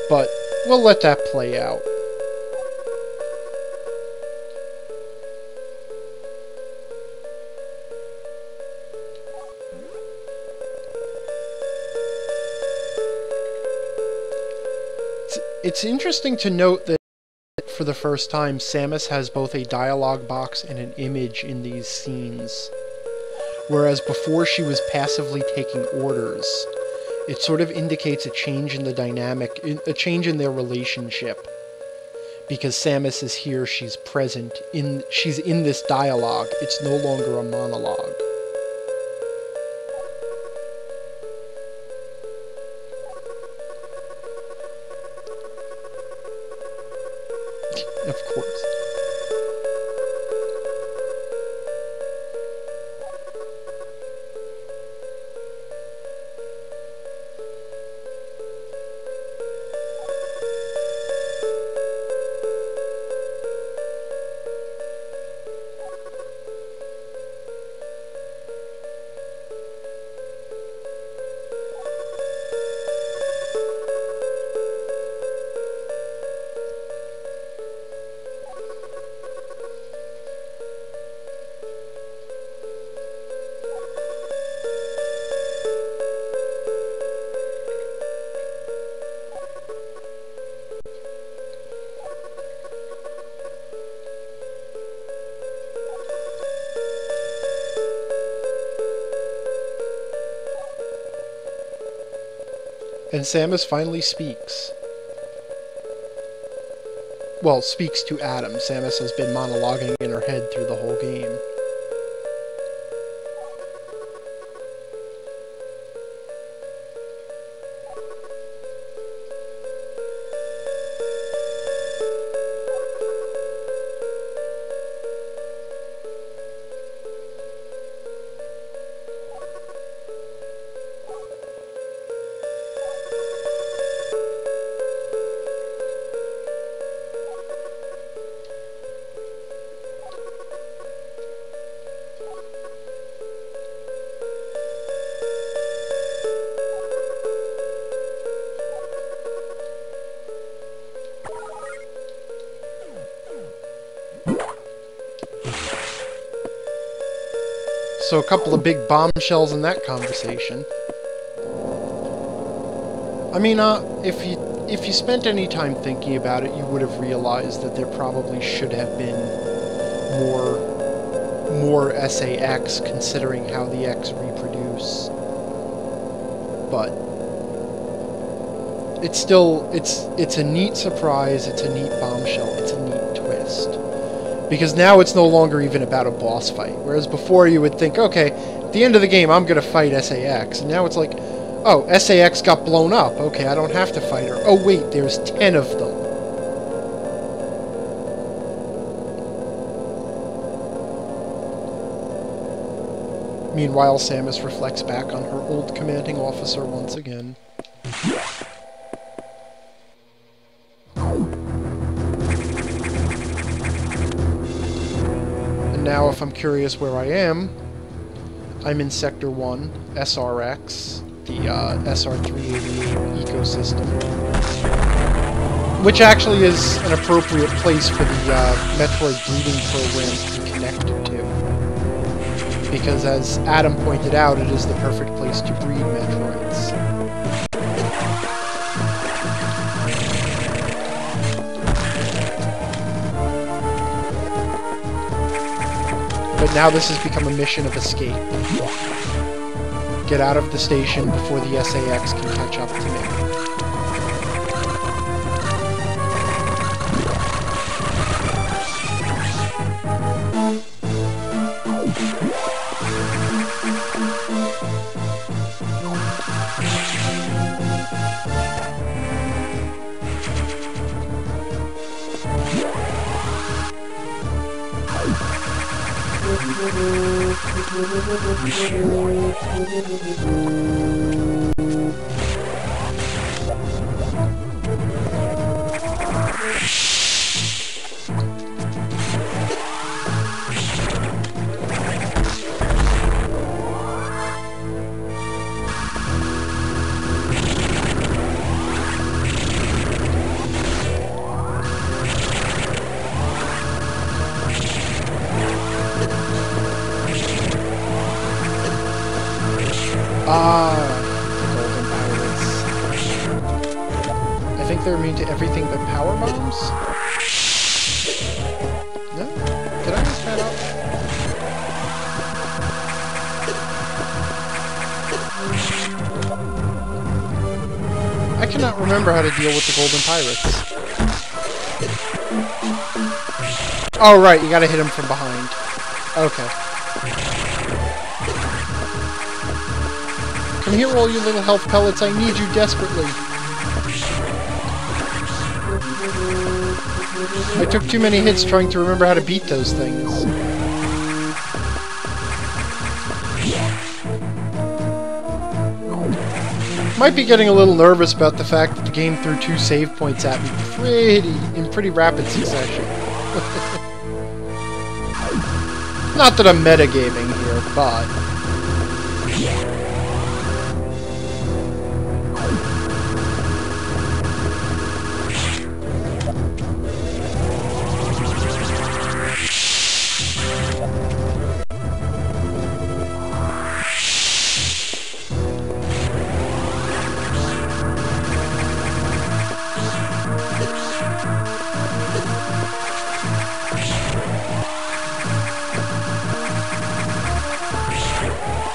But we'll let that play out. It's interesting to note that for the first time, Samus has both a dialogue box and an image in these scenes. Whereas before she was passively taking orders. It sort of indicates a change in the dynamic, a change in their relationship. Because Samus is here, she's present, she's in this dialogue. It's no longer a monologue. Of course. And Samus finally speaks. Well, speaks to Adam. Samus has been monologuing in her head through the whole game. So a couple of big bombshells in that conversation. I mean, if you spent any time thinking about it, you would have realized that there probably should have been more SA-X, considering how the X reproduce. But it's still it's a neat surprise. It's a neat bombshell. It's a neat twist. Because now it's no longer even about a boss fight. Whereas before you would think, okay, at the end of the game I'm going to fight SA-X. And now it's like, oh, SA-X got blown up. Okay, I don't have to fight her. Oh wait, there's 10 of them. Meanwhile, Samus reflects back on her old commanding officer once again. Now, if I'm curious where I am, I'm in Sector 1, SRX, the SR388 ecosystem, which actually is an appropriate place for the Metroid breeding program to be connected to. Because as Adam pointed out, it is the perfect place to breed Metroids. But now this has become a mission of escape. Get out of the station before the SA-X can catch up to me. think they're immune to everything but power bombs? No? Did I miss that up? I cannot remember how to deal with the golden pirates. Oh, right, you gotta hit him from behind. Okay. Come here, all you little health pellets. I need you desperately. I took too many hits trying to remember how to beat those things. Might be getting a little nervous about the fact that the game threw 2 save points at me in pretty rapid succession. Not that I'm metagaming here, but...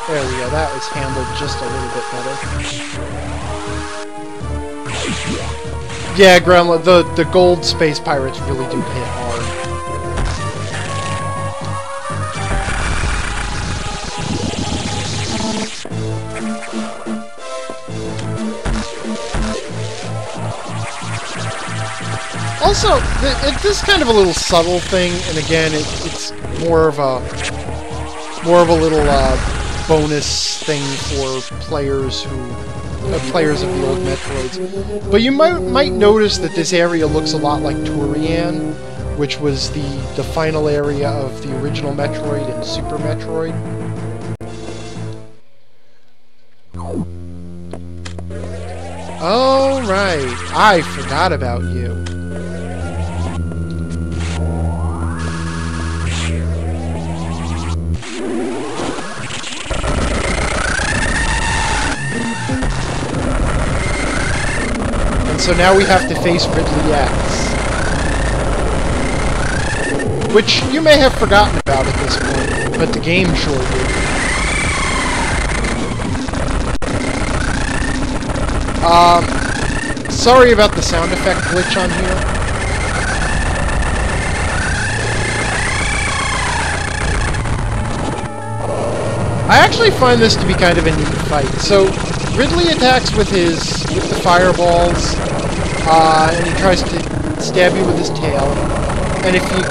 There we go, that was handled just a little bit better. Yeah, Grandma, the gold space pirates really do hit hard. Also, this is kind of a little subtle thing, and again, it's more of a little bonus thing for players of the old Metroids. But you might notice that this area looks a lot like Turian, which was the final area of the original Metroid and Super Metroid. Oh, right. I forgot about you. So now we have to face Ridley X. Which you may have forgotten about at this point, but the game sure did. Sorry about the sound effect glitch on here. I actually find this to be kind of a neat fight. So, Ridley attacks with the fireballs, and he tries to stab you with his tail. And if you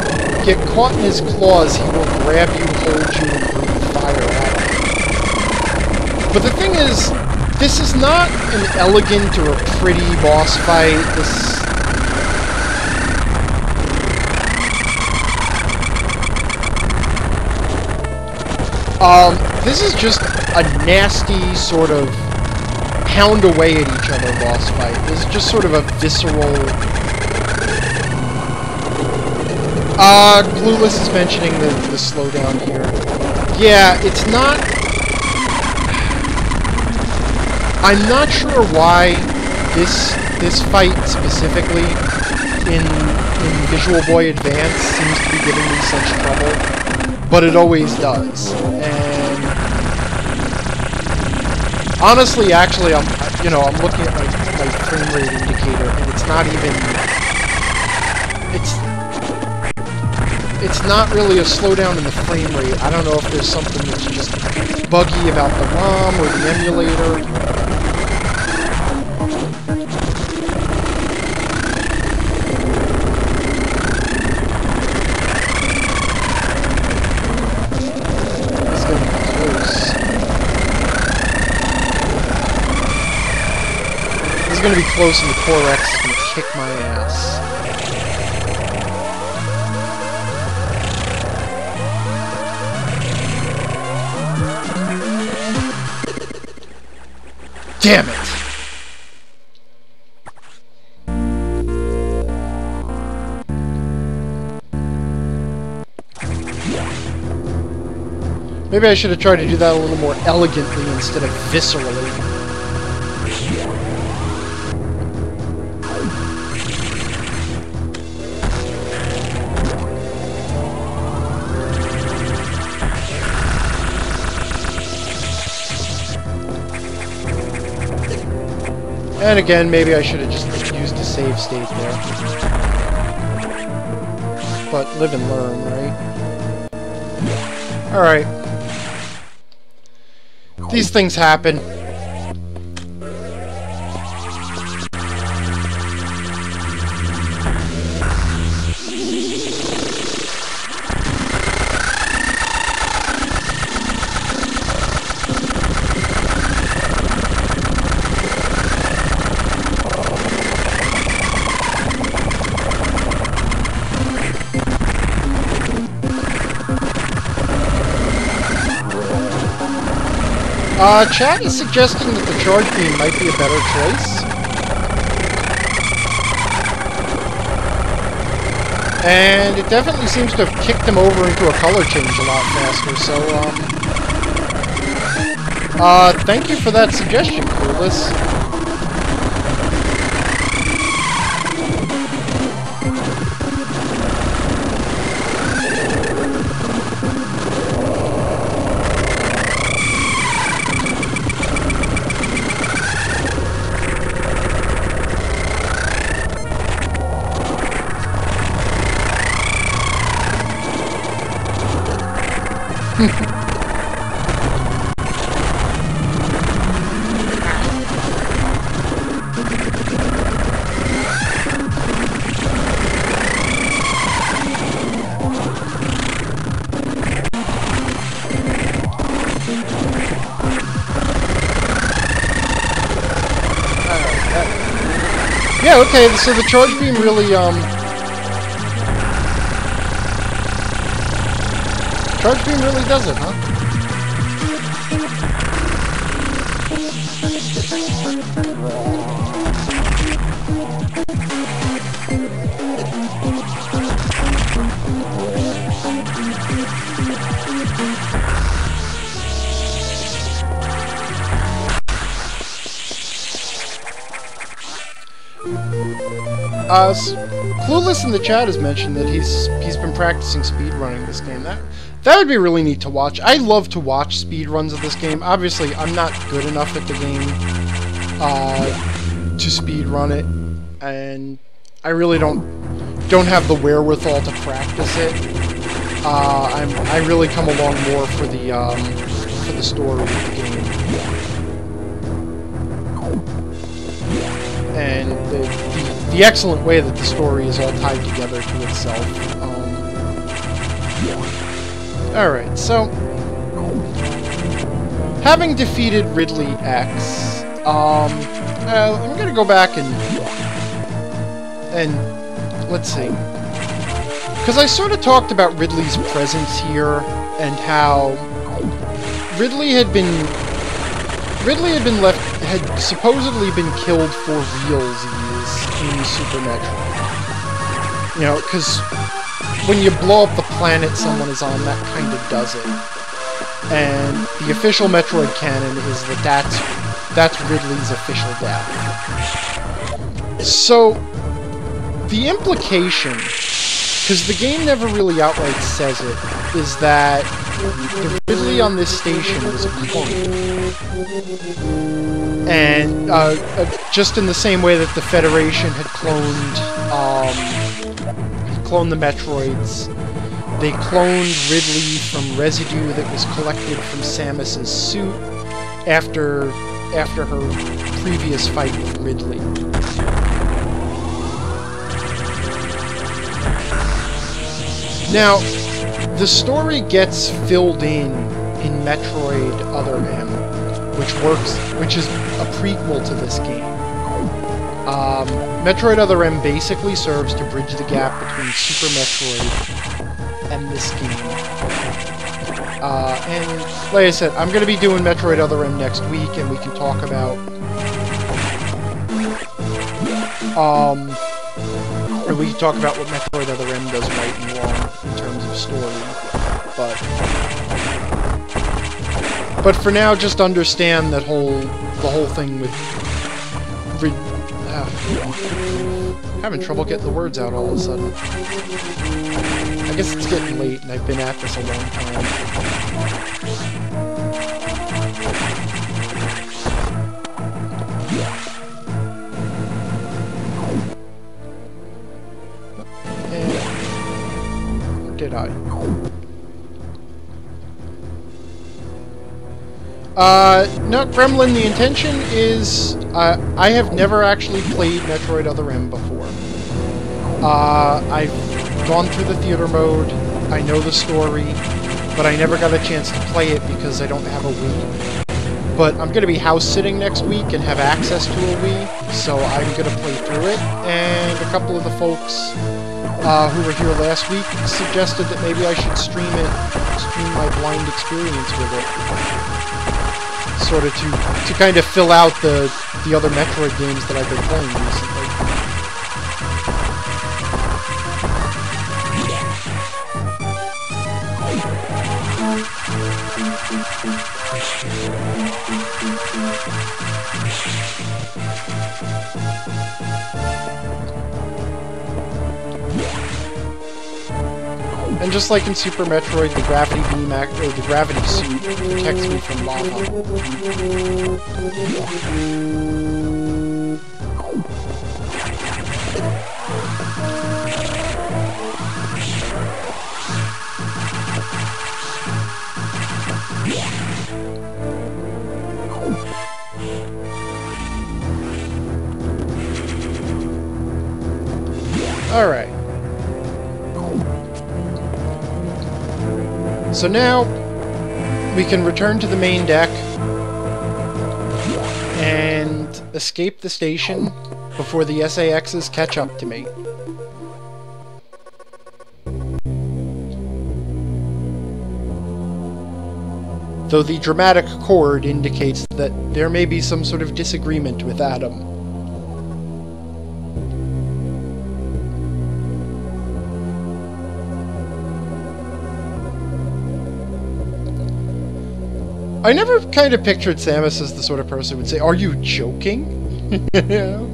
get caught in his claws, he will grab you, hold you, and breathe fire at you. But the thing is, this is not an elegant or a pretty boss fight. This is just a nasty sort of pound away at each other boss fight. This is just sort of a visceral... Clueless is mentioning the slowdown here. Yeah, it's not... I'm not sure why this fight specifically in Visual Boy Advance seems to be giving me such trouble, but it always does. And honestly, actually, I'm looking at my frame rate indicator, and it's not even... It's not really a slowdown in the frame rate. I don't know if there's something that's just buggy about the ROM or the emulator. It's gonna be close. This is gonna be close, and the Core X is gonna kick my ass. Damn it! Maybe I should have tried to do that a little more elegantly instead of viscerally. And again, maybe I should have just used a save state there. But live and learn, right? Alright. These things happen. Chat is suggesting that the charge beam might be a better choice. And it definitely seems to have kicked him over into a color change a lot faster, so, thank you for that suggestion, Clueless. Yeah, okay, so the charge beam really, charge beam really does it, huh? Clueless in the chat has mentioned that he's been practicing speedrunning this game. That would be really neat to watch. I love to watch speedruns of this game. Obviously, I'm not good enough at the game to speedrun it, and I really don't have the wherewithal to practice it. I really come along more for the story of the game. And the excellent way that the story is all tied together to itself. Alright, so having defeated Ridley X, I'm gonna go back and let's see, because I sort of talked about Ridley's presence here and how Ridley had supposedly been killed for realsies in Super Metroid. You know, because when you blow up the planet someone is on, that kind of does it. And the official Metroid canon is that that's Ridley's official death. So, the implication, because the game never really outright says it, is that the Ridley on this station was a clone. And just in the same way that the Federation had cloned the Metroids, they cloned Ridley from residue that was collected from Samus's suit after her previous fight with Ridley. Now, the story gets filled in Metroid Other M, which is a prequel to this game. Metroid Other M basically serves to bridge the gap between Super Metroid and this game. And like I said, I'm going to be doing Metroid Other M next week, and we can talk about or we can talk about what Metroid Other M does right and wrong in terms of story. But for now, just understand that the whole thing with having trouble getting the words out all of a sudden. I guess it's getting late, and I've been at this a long time. did I? No, Gremlin, the intention is... I have never actually played Metroid Other M before. I've gone through the theater mode, I know the story, but I never got a chance to play it because I don't have a Wii. But I'm going to be house-sitting next week and have access to a Wii, so I'm going to play through it, and a couple of the folks who were here last week suggested that maybe I should stream my blind experience with it. Sort of to kind of fill out the other Metroid games that I've been playing recently. And just like in Super Metroid, the gravity beam or the gravity suit protects me from lava. Alright. So now, we can return to the main deck and escape the station before the SAXs catch up to me. Though the dramatic chord indicates that there may be some sort of disagreement with Adam. I never kind of pictured Samus as the sort of person who would say, "Are you joking?" You know?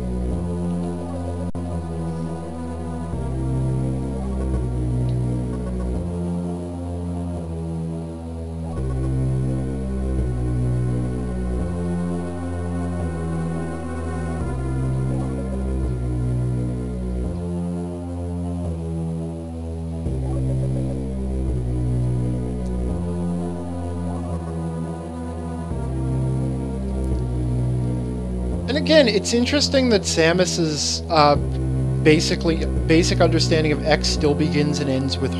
And again, it's interesting that Samus's basic understanding of X still begins and ends with,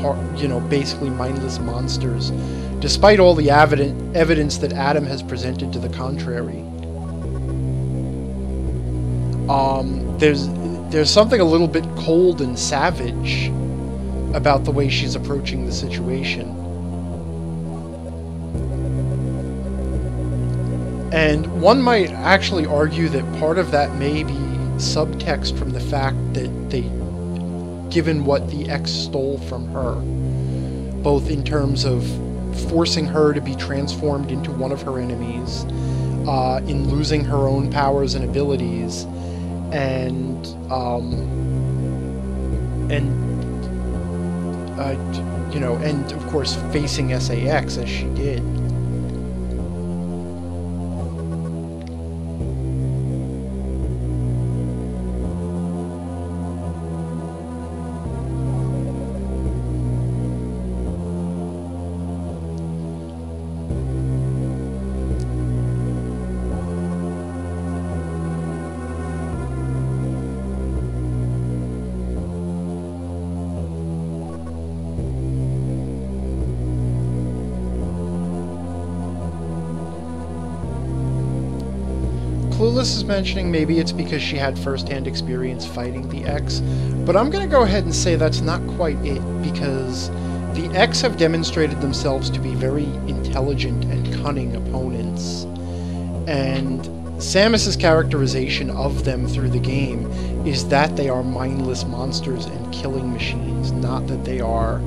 basically mindless monsters, despite all the evidence that Adam has presented to the contrary. There's something a little bit cold and savage about the way she's approaching the situation. And one might actually argue that part of that may be subtext from the fact that given what the X stole from her, both in terms of forcing her to be transformed into one of her enemies, in losing her own powers and abilities, and of course facing SAX as she did. Clueless is mentioning maybe it's because she had first-hand experience fighting the X, but I'm going to go ahead and say that's not quite it, because the X have demonstrated themselves to be very intelligent and cunning opponents, and Samus's characterization of them through the game is that they are mindless monsters and killing machines, not that they are...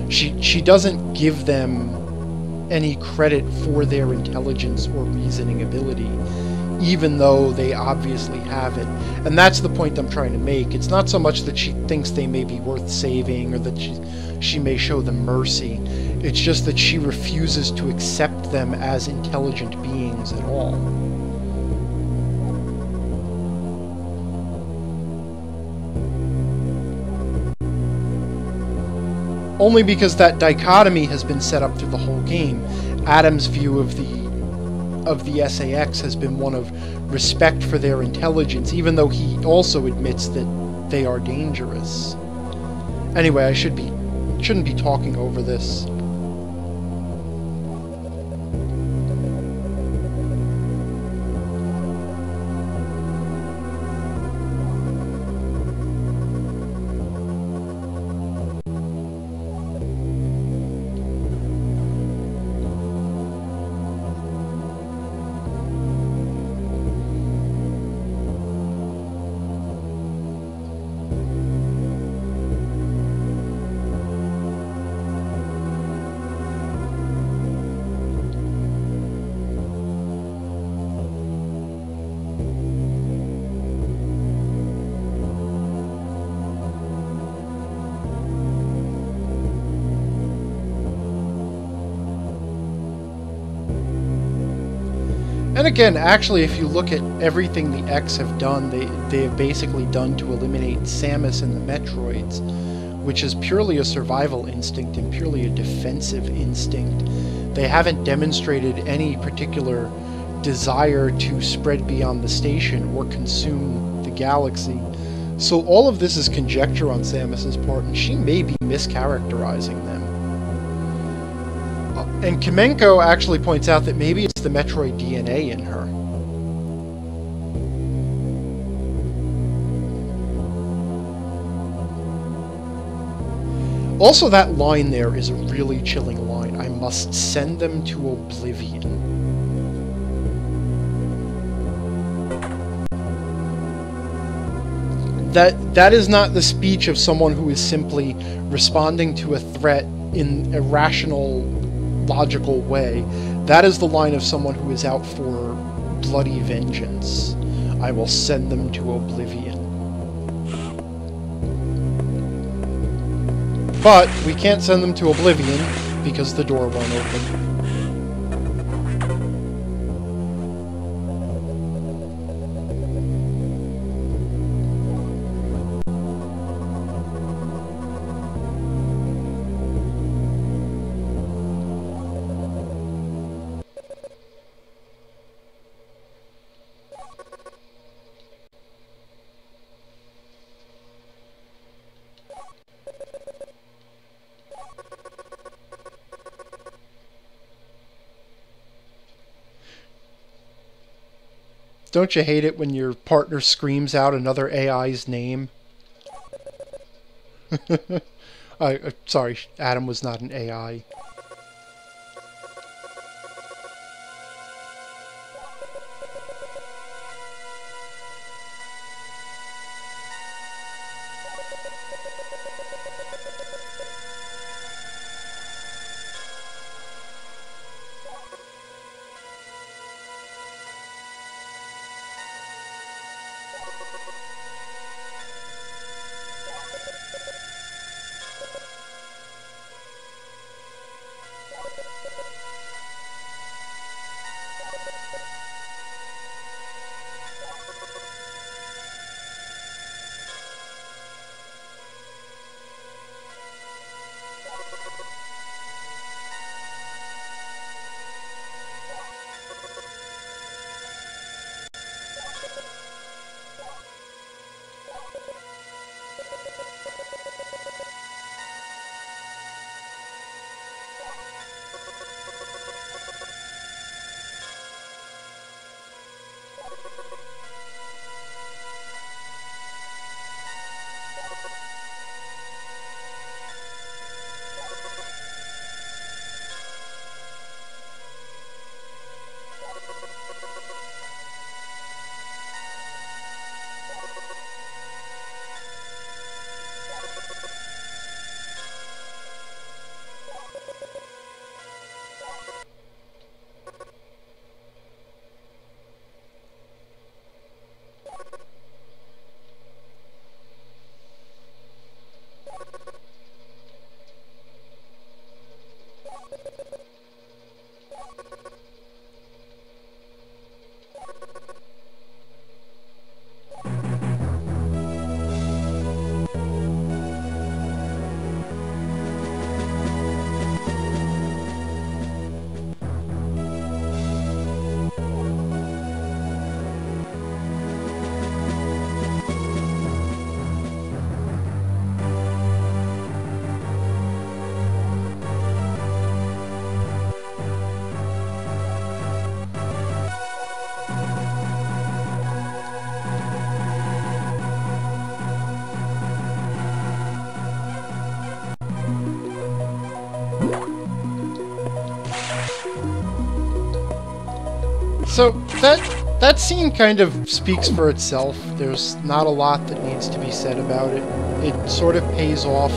She doesn't give them any credit for their intelligence or reasoning ability, even though they obviously have it. And that's the point I'm trying to make. It's not so much that she thinks they may be worth saving or that she may show them mercy. It's just that she refuses to accept them as intelligent beings at all. only because that dichotomy has been set up through the whole game. Adam's view of the SAX has been one of respect for their intelligence, even though he also admits that they are dangerous. Anyway, I shouldn't be talking over this. And again, actually, if you look at everything the X have done, they have basically done to eliminate Samus and the Metroids, which is purely a survival instinct and purely a defensive instinct. They haven't demonstrated any particular desire to spread beyond the station or consume the galaxy. So all of this is conjecture on Samus's part, and she may be mischaracterizing them. And Kamenko actually points out that maybe it's the Metroid DNA in her. Also, that line there is a really chilling line. I must send them to oblivion. That is not the speech of someone who is simply responding to a threat in a rational, logical way. That is the line of someone who is out for bloody vengeance. I will send them to oblivion. But we can't send them to oblivion because the door won't open. Don't you hate it when your partner screams out another AI's name? Sorry, Adam was not an AI. So that scene kind of speaks for itself. There's not a lot that needs to be said about it. It sort of pays off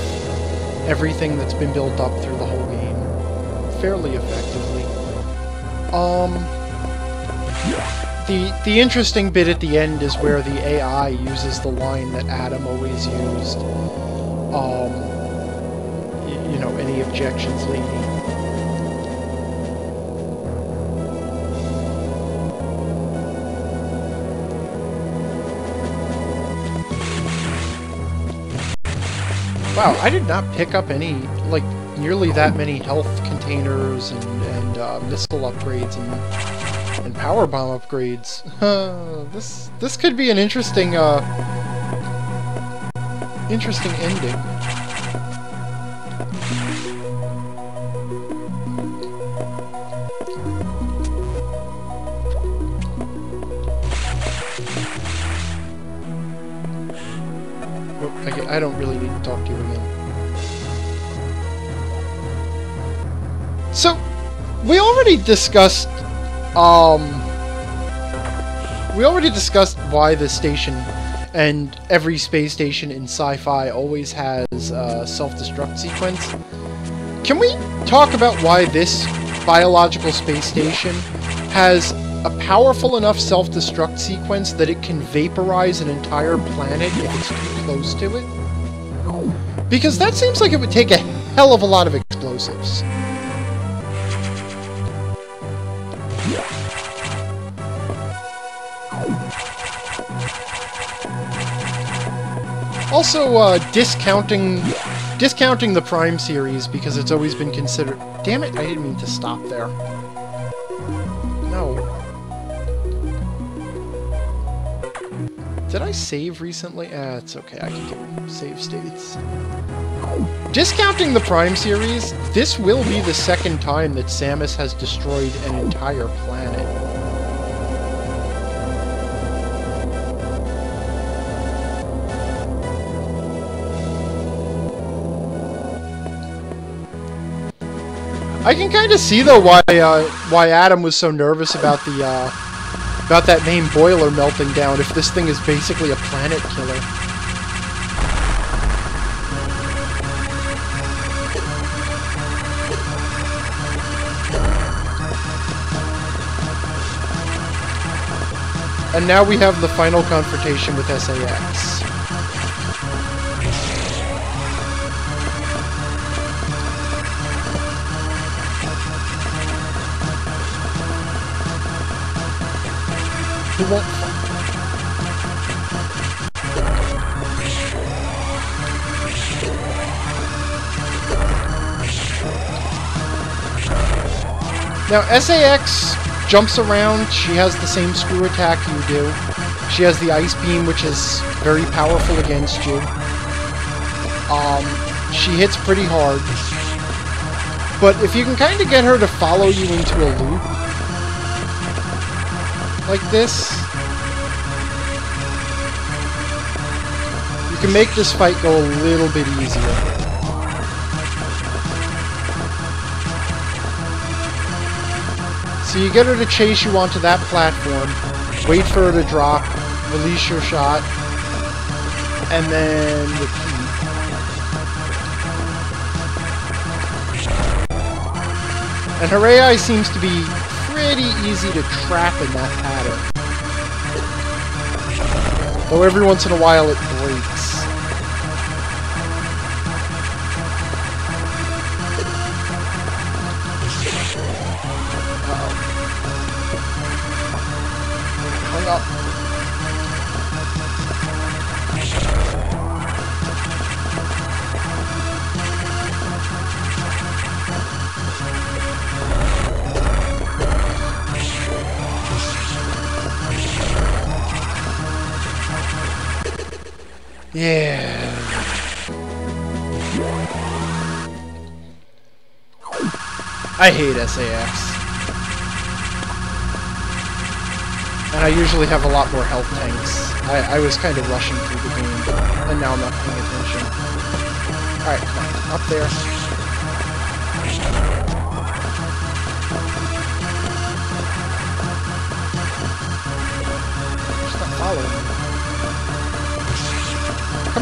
everything that's been built up through the whole game fairly effectively. The interesting bit at the end is where the AI uses the line that Adam always used. You know, any objections, lady? Wow, I did not pick up any, like, nearly that many health containers and missile upgrades and power bomb upgrades. This could be an interesting interesting ending. I don't really need to talk to you again. So, we already discussed why the station and every space station in sci-fi always has a self-destruct sequence. Can we talk about why this biological space station has a powerful enough self-destruct sequence that it can vaporize an entire planet if it's too close to it? Because that seems like it would take a hell of a lot of explosives. Also, discounting the Prime series because it's always been considered... Damn it, I didn't mean to stop there. No. Did I save recently? It's okay, I can get save states. Discounting the Prime series, this will be the second time that Samus has destroyed an entire planet. I can kind of see though why Adam was so nervous about that main boiler melting down if this thing is basically a planet killer. And now we have the final confrontation with SAX. He won't. Now, SAX jumps around. She has the same screw attack you do. She has the ice beam, which is very powerful against you. She hits pretty hard. But if you can kind of get her to follow you into a loop, like this, you can make this fight go a little bit easier. So you get her to chase you onto that platform, wait for her to drop, release your shot, and then repeat. And her AI seems to be pretty easy to trap in that pattern. Though every once in a while it breaks. Uh-oh. Hung up. Yeah. I hate SAX. And I usually have a lot more health tanks. I was kind of rushing through the game, and now I'm not paying attention. Alright, come on. Up there.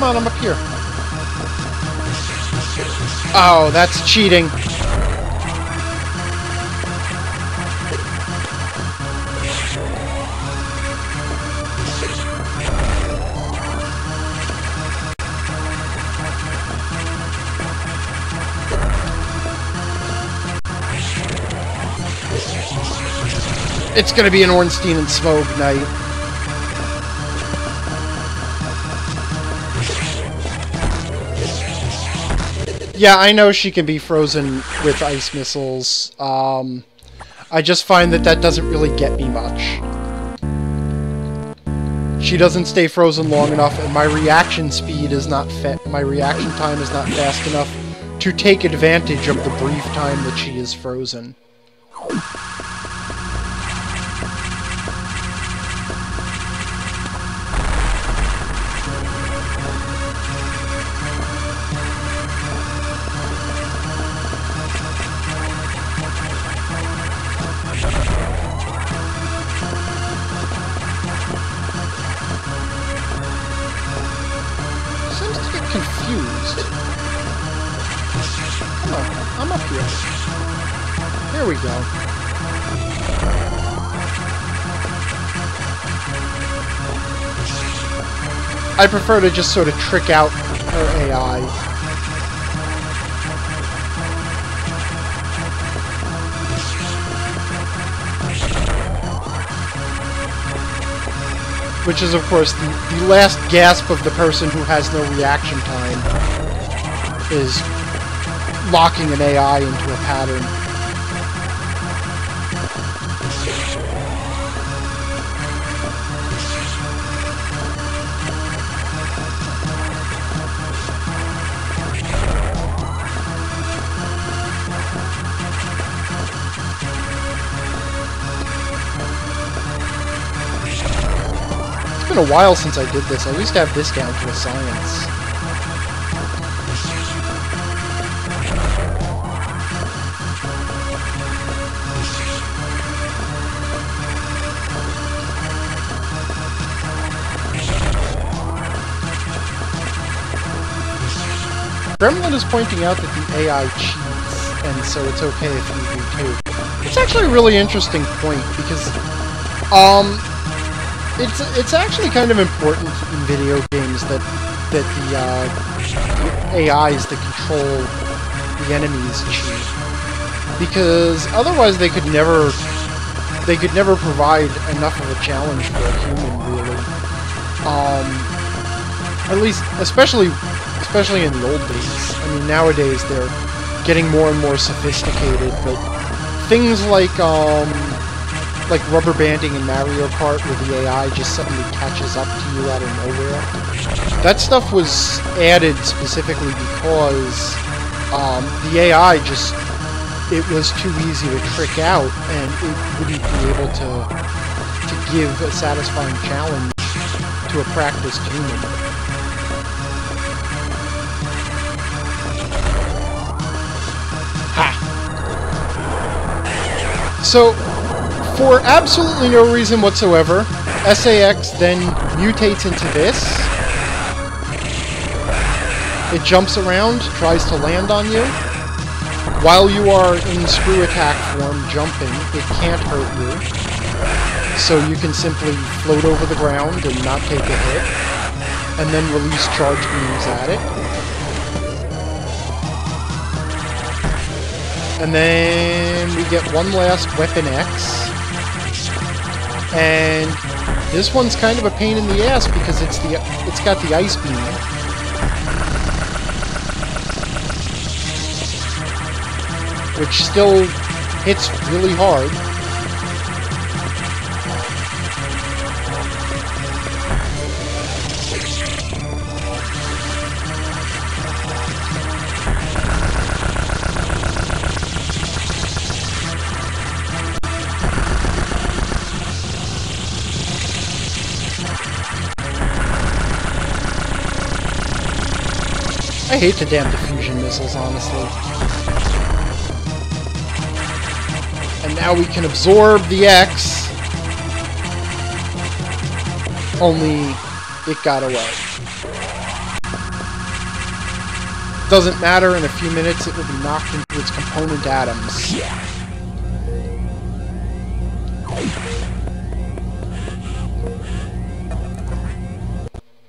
Come on, I'm up here. Oh, that's cheating. It's gonna be an Ornstein and Smoke night. Yeah, I know she can be frozen with ice missiles. I just find that that doesn't really get me much. She doesn't stay frozen long enough, and my reaction speed is not my reaction time is not fast enough to take advantage of the brief time that she is frozen. Confused. Come on, I'm up here. There we go. I prefer to just sort of trick out her AI. Which is, of course, the last gasp of the person who has no reaction time is locking an AI into a pattern. It's been a while since I did this. I used to have this down to a science. Gremlin is pointing out that the AI cheats, and so it's okay if you do too. It's actually a really interesting point, because, it's actually kind of important in video games that the AIs that control the enemies cheat, because otherwise they could never provide enough of a challenge for a human, really. At least, especially in the old days. I mean, nowadays they're getting more and more sophisticated, but things like rubber banding in Mario Kart, where the AI just suddenly catches up to you out of nowhere. That stuff was added specifically because the AI just, it was too easy to trick out, and it wouldn't be able to give a satisfying challenge to a practiced human. Ha! So, for absolutely no reason whatsoever, SAX then mutates into this. It jumps around, tries to land on you. While you are in screw attack form, jumping, it can't hurt you. So you can simply float over the ground and not take a hit, and then release charge beams at it. And then we get one last Weapon X. And this one's kind of a pain in the ass because it's got the ice beam. Which still hits really hard. I hate the damn diffusion missiles, honestly. And now we can absorb the X. Only it got away. doesn't matter. In a few minutes, it will be knocked into its component atoms.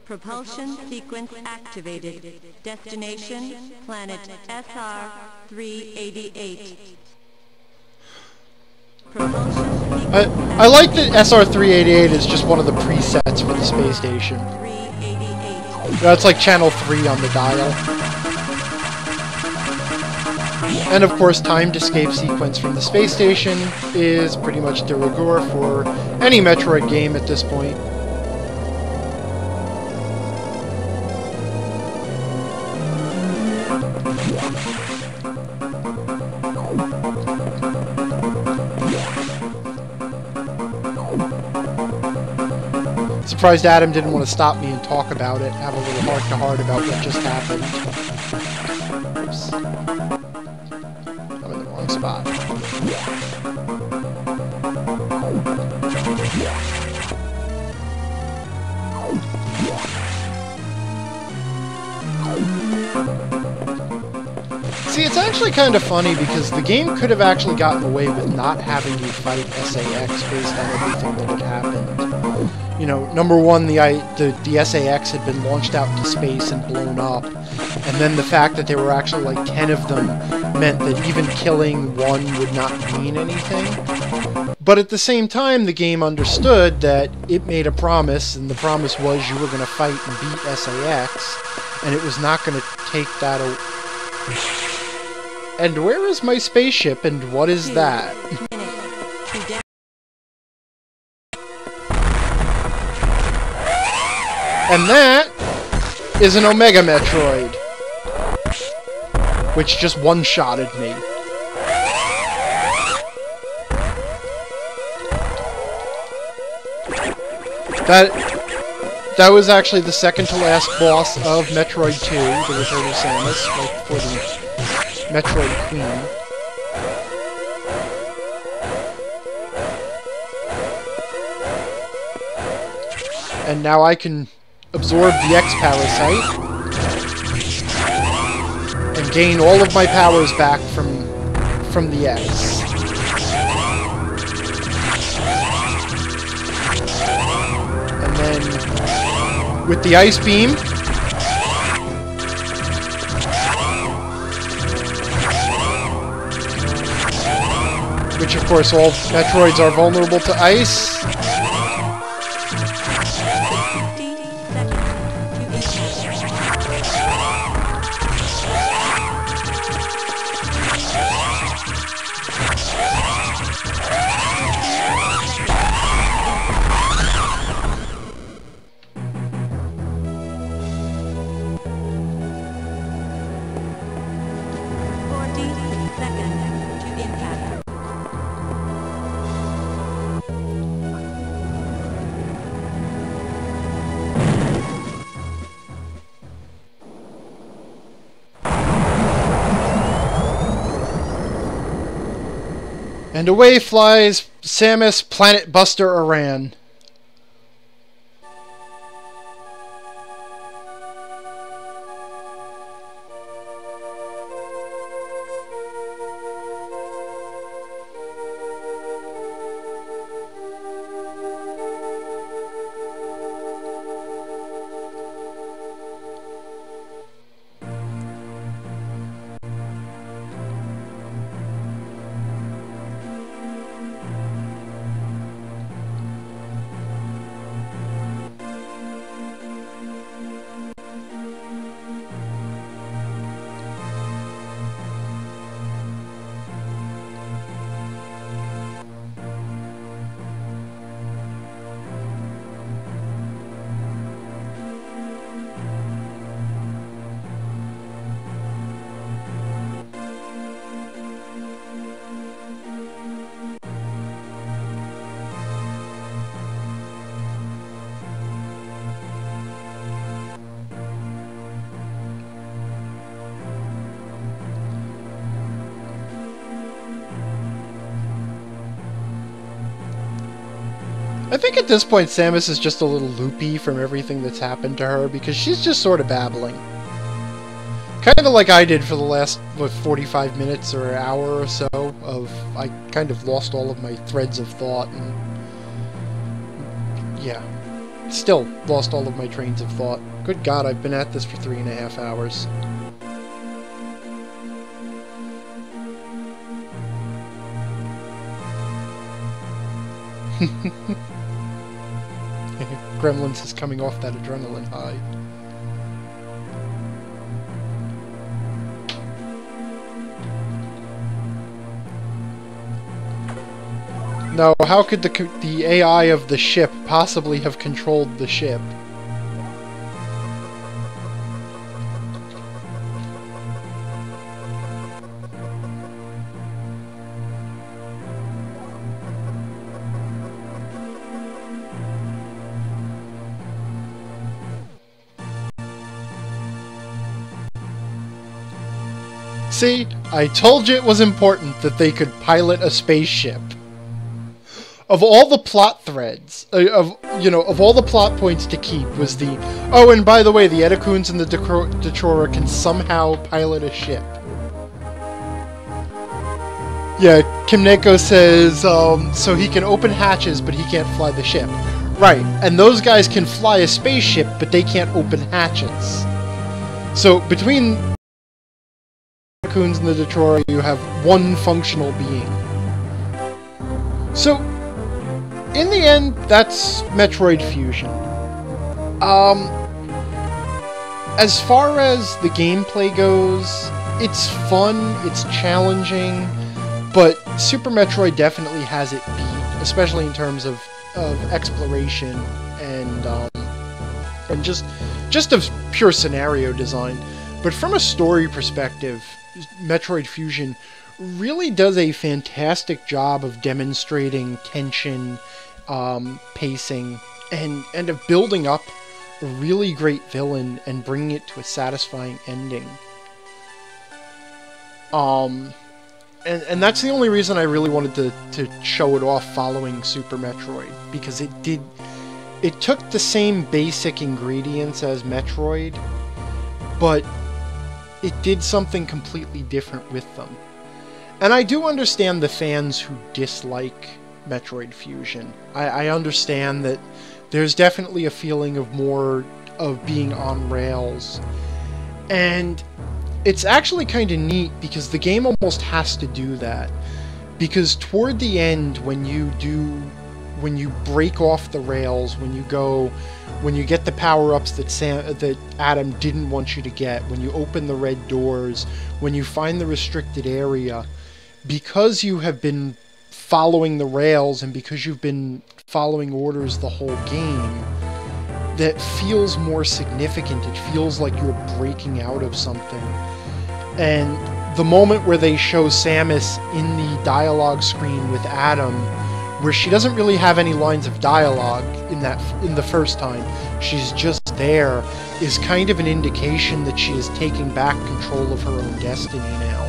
Propulsion sequence activated. Destination, planet SR-388. I like that SR-388 is just one of the presets for the space station. 388. That's like channel 3 on the dial. And of course, timed escape sequence from the space station is pretty much de rigueur for any Metroid game at this point. Surprised Adam didn't want to stop me and talk about it, have a little heart-to-heart about what just happened. Oops. I'm in the wrong spot. See, it's actually kind of funny because the game could have actually gotten away with not having you fight SAX based on everything that had happened. You know, number one, the SAX had been launched out into space and blown up, and then the fact that there were actually like 10 of them meant that even killing one would not mean anything. But at the same time, the game understood that it made a promise, and the promise was you were going to fight and beat SAX, and it was not going to take that away. And where is my spaceship, and what is that? And that is an Omega Metroid, which just one-shotted me. That was actually the second to last boss of Metroid 2, the Return of Samus, right before the Metroid Queen. And now I can absorb the X-Parasite and gain all of my powers back from the X. And then with the Ice Beam, which of course all Metroids are vulnerable to ice. And away flies Samus Planet Buster Aran. I think at this point Samus is just a little loopy from everything that's happened to her because she's just sort of babbling. Kind of like I did for the last, what, 45 minutes or an hour or so of... I kind of lost all of my threads of thought and... Yeah. Still lost all of my trains of thought. Good God, I've been at this for 3.5 hours. Gremlins is coming off that adrenaline high. No, how could the AI of the ship possibly have controlled the ship? See, I told you it was important that they could pilot a spaceship. Of all the plot threads, of all the plot points to keep was the, oh, and by the way, the Edakuns and the Dachora can somehow pilot a ship. Yeah, Kimneko says, so he can open hatches, but he can't fly the ship. Right, and those guys can fly a spaceship, but they can't open hatches. So, between the Edakuns and the Dachora, you have one functional being. So, in the end, that's Metroid Fusion. As far as the gameplay goes, it's fun, it's challenging, but Super Metroid definitely has it beat, especially in terms of exploration and just of pure scenario design. But from a story perspective, Metroid Fusion really does a fantastic job of demonstrating tension, pacing, and of building up a really great villain and bringing it to a satisfying ending. And that's the only reason I really wanted to show it off following Super Metroid, because it took the same basic ingredients as Metroid, but it did something completely different with them. And I do understand the fans who dislike Metroid Fusion. I understand that there's definitely a feeling of more of being on rails. And it's actually kind of neat because the game almost has to do that. Because toward the end, when you break off the rails, when you get the power-ups that Adam didn't want you to get, when you open the red doors, when you find the restricted area, because you have been following the rails and because you've been following orders the whole game, that feels more significant. It feels like you're breaking out of something. And the moment where they show Samus in the dialogue screen with Adam, where she doesn't really have any lines of dialogue in the first time, she's just there, is kind of an indication that she is taking back control of her own destiny now.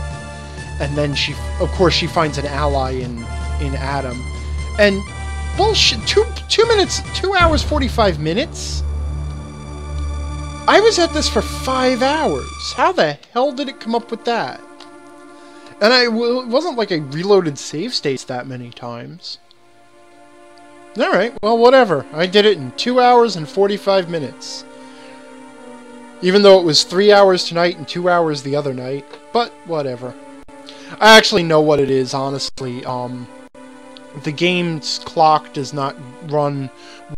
And then of course she finds an ally in Adam. And bullshit, 2 hours 45 minutes? I was at this for 5 hours. How the hell did it come up with that? And it wasn't like I reloaded save states that many times. Alright, well, whatever. I did it in 2 hours and 45 minutes. Even though it was 3 hours tonight and 2 hours the other night. But, whatever. I actually know what it is, honestly. The game's clock does not run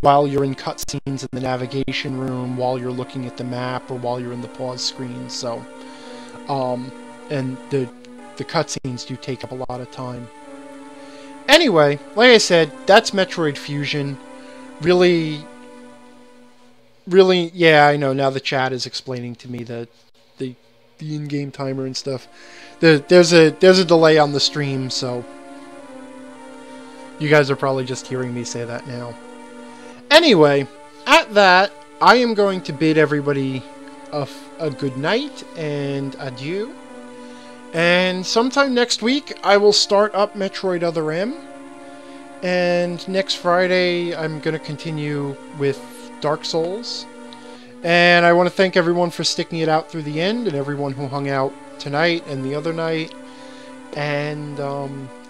while you're in cutscenes in the navigation room, while you're looking at the map, or while you're in the pause screen, so... and the cutscenes do take up a lot of time. Anyway, like I said, that's Metroid Fusion. Really, yeah, I know, now the chat is explaining to me the in-game timer and stuff. There's a delay on the stream, so... You guys are probably just hearing me say that now. Anyway, at that, I am going to bid everybody a good night and adieu. And sometime next week, I will start up Metroid Other M. And next Friday, I'm going to continue with Dark Souls. And I want to thank everyone for sticking it out through the end, and everyone who hung out tonight and the other night. And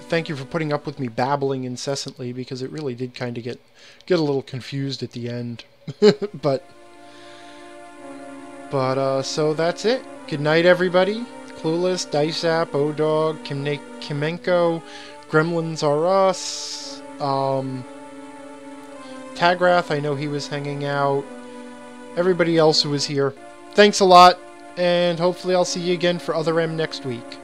thank you for putting up with me babbling incessantly, because it really did kind of get a little confused at the end. but so that's it. Good night, everybody. Clueless, Dice App, O-Dog, Kimenko, Gremlins Are Us, Tagrath, I know he was hanging out. Everybody else who was here. Thanks a lot, and hopefully I'll see you again for Other M next week.